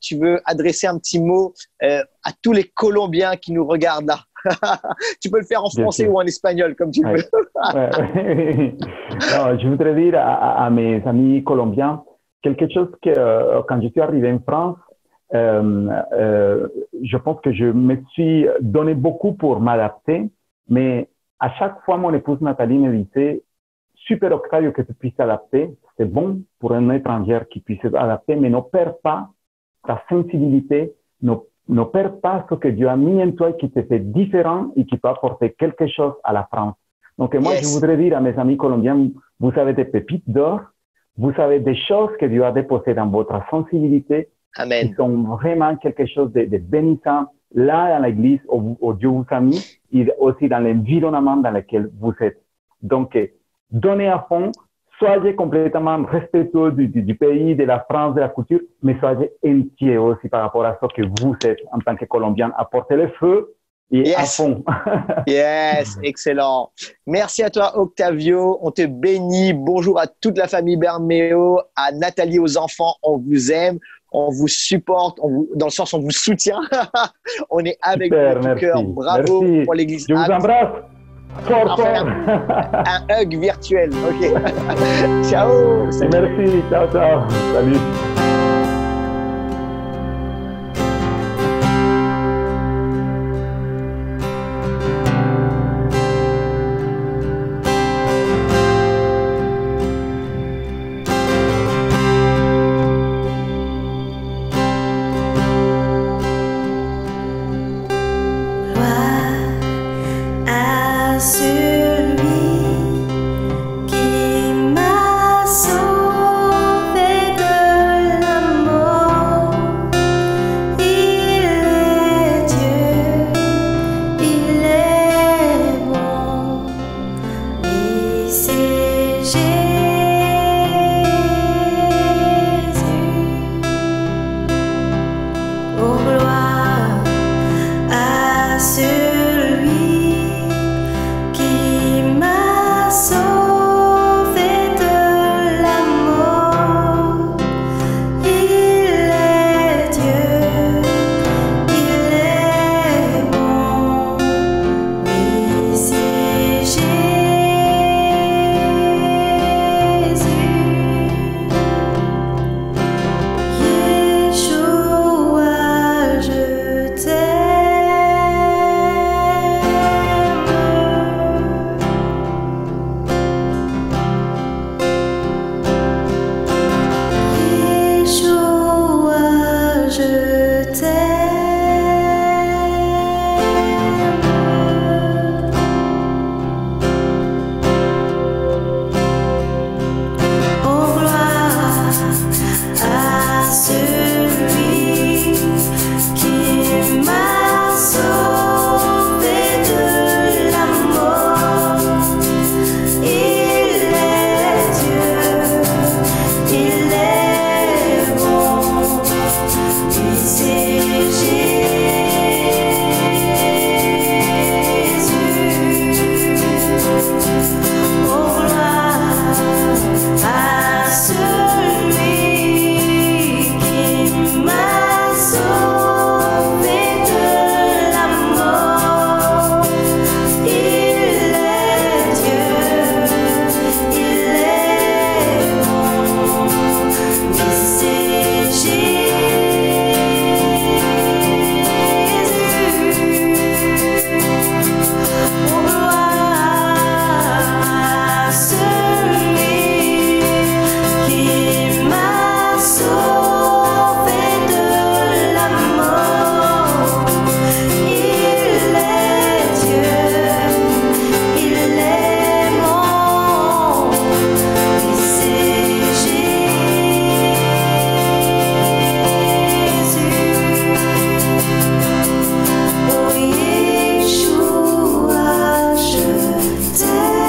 tu veux adresser un petit mot à tous les Colombiens qui nous regardent là? Tu peux le faire en français ou en espagnol, comme tu veux. Non, je voudrais dire à mes amis colombiens quelque chose que quand je suis arrivé en France, je pense que je me suis donné beaucoup pour m'adapter, mais à chaque fois, mon épouse Nathalie me disait super Octavio que tu puisses t'adapter, c'est bon pour un étranger qui puisse s'adapter, mais ne perds pas ta sensibilité, ne perds pas ce que Dieu a mis en toi et qui te fait différent et qui peut apporter quelque chose à la France. Donc moi, je voudrais dire à mes amis colombiens, vous avez des pépites d'or, vous avez des choses que Dieu a déposées dans votre sensibilité, Amen. qui sont vraiment quelque chose de bénissant là dans l'église où Dieu vous a mis et aussi dans l'environnement dans lequel vous êtes. Donc, donnez à fond, soyez complètement respectueux du pays, de la France, de la culture, mais soyez entiers aussi par rapport à ce que vous êtes en tant que Colombiens. Apportez le feu et à fond. Yes, excellent. Merci à toi, Octavio. On te bénit. Bonjour à toute la famille Bermeo, à Nathalie, aux enfants. On vous aime, on vous supporte, dans le sens on vous soutient. On est avec vous de tout cœur. Bravo pour l'église. Je vous embrasse. Fort, Enfin, fort. un hug virtuel. Ok. Ciao. Salut. Merci. Ciao, ciao. Salut. À celui qui m'a sauvé de la mort. Il est Dieu, il est bon, et c'est Jésus. Oh, gloire à celui qui m'a sauvé de la mort. Il est Dieu, il est bon, oui, c'est Jésus. Yeshua, je t'aime. Yeshua, je t'aime. Oh, gloire à celui qui m'a sauvé de la mort. Il est Dieu, il est bon, oui, c'est Jésus. Oh, gloire à celui qui m'a sauvé de la mort. Il est Dieu, il est bon, oui, c'est Jésus. Oh, gloire à celui qui m'a sauvé de la mort. Il est Dieu, il est bon, oui, c'est Jésus. Oh, Yeshua, je t'aime.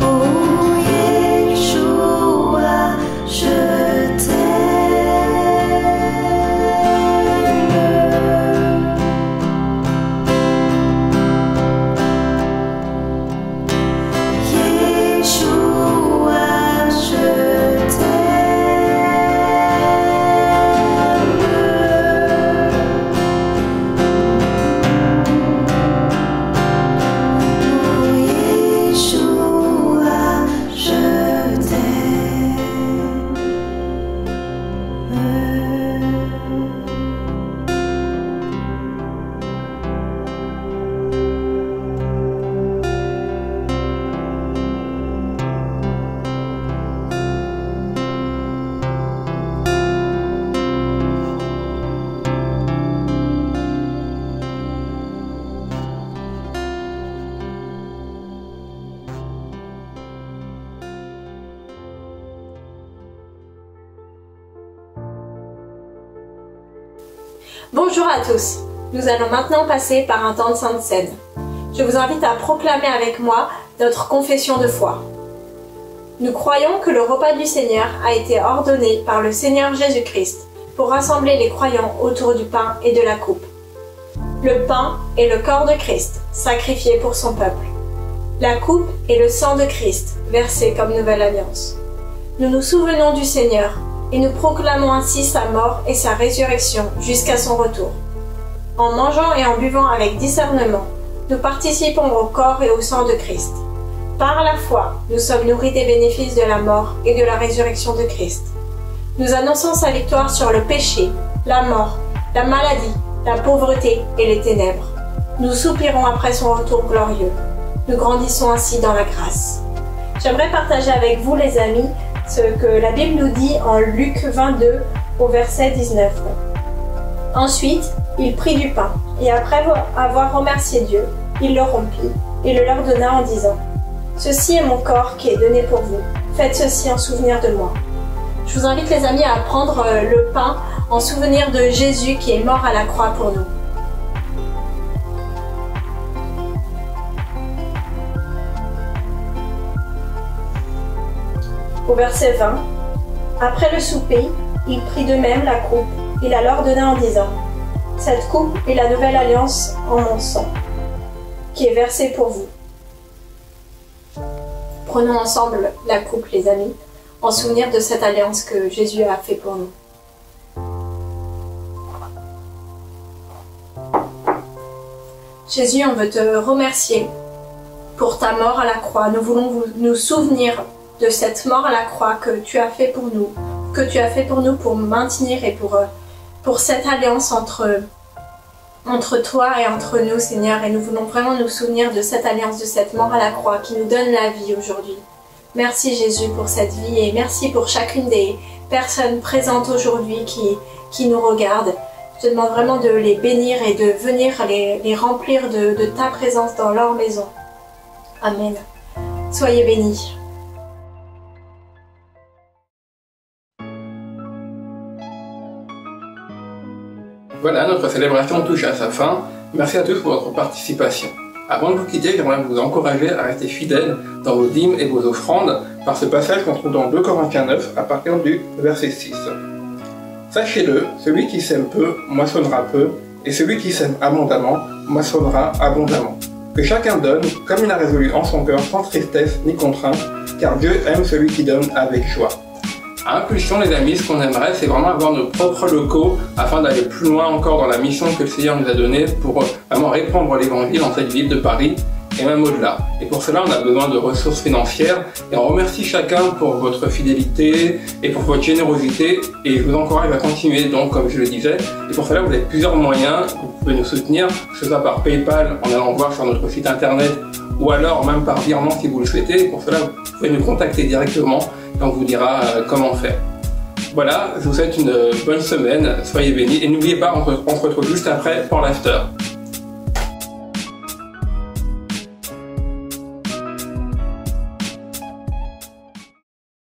Oh, Yeshua, je t'aime. Yeshua, je t'aime. Oh, Yeshua, je Bonjour à tous, nous allons maintenant passer par un temps de Sainte Seine. Je vous invite à proclamer avec moi notre confession de foi. Nous croyons que le repas du Seigneur a été ordonné par le Seigneur Jésus-Christ pour rassembler les croyants autour du pain et de la coupe. Le pain est le corps de Christ, sacrifié pour son peuple. La coupe est le sang de Christ, versé comme nouvelle alliance. Nous nous souvenons du Seigneur, et nous proclamons ainsi sa mort et sa résurrection jusqu'à son retour. En mangeant et en buvant avec discernement, nous participons au corps et au sang de Christ. Par la foi, nous sommes nourris des bénéfices de la mort et de la résurrection de Christ. Nous annonçons sa victoire sur le péché, la mort, la maladie, la pauvreté et les ténèbres. Nous soupirons après son retour glorieux. Nous grandissons ainsi dans la grâce. J'aimerais partager avec vous, les amis, ce que la Bible nous dit en Luc 22 au verset 19. Ensuite, il prit du pain, et après avoir remercié Dieu, il le rompit et le leur donna en disant : « Ceci est mon corps qui est donné pour vous. Faites ceci en souvenir de moi. » Je vous invite, les amis, à prendre le pain en souvenir de Jésus qui est mort à la croix pour nous. Au verset 20, « Après le souper, il prit de même la coupe, il la leur donna en disant : « Cette coupe est la nouvelle alliance en mon sang, qui est versée pour vous. » Prenons ensemble la coupe, les amis, en souvenir de cette alliance que Jésus a fait pour nous. Jésus, on veut te remercier pour ta mort à la croix. Nous voulons nous souvenir de cette mort à la croix que tu as fait pour nous, pour maintenir et pour cette alliance entre toi et entre nous, Seigneur. Et nous voulons vraiment nous souvenir de cette alliance, de cette mort à la croix qui nous donne la vie aujourd'hui. Merci Jésus pour cette vie et merci pour chacune des personnes présentes aujourd'hui qui nous regardent. Je te demande vraiment de les bénir et de venir les remplir de ta présence dans leur maison. Amen. Soyez bénis. Voilà, notre célébration touche à sa fin. Merci à tous pour votre participation. Avant de vous quitter, j'aimerais vous encourager à rester fidèles dans vos dîmes et vos offrandes par ce passage qu'on trouve dans 2 Corinthiens 9 à partir du verset 6. Sachez-le, celui qui sème peu moissonnera peu, et celui qui sème abondamment moissonnera abondamment. Que chacun donne comme il a résolu en son cœur, sans tristesse ni contrainte, car Dieu aime celui qui donne avec joie. À Impulsion, les amis, ce qu'on aimerait, c'est vraiment avoir nos propres locaux afin d'aller plus loin encore dans la mission que le Seigneur nous a donnée pour vraiment répandre l'évangile dans cette ville de Paris et même au-delà. Et pour cela, on a besoin de ressources financières et on remercie chacun pour votre fidélité et pour votre générosité et je vous encourage à continuer donc, comme je le disais. Et pour cela, vous avez plusieurs moyens, vous pouvez nous soutenir, que ce soit par PayPal en allant voir sur notre site internet ou alors même par virement si vous le souhaitez. Et pour cela, vous pouvez nous contacter directement et on vous dira comment faire. Voilà, je vous souhaite une bonne semaine, soyez bénis et n'oubliez pas, on se retrouve juste après pour l'after.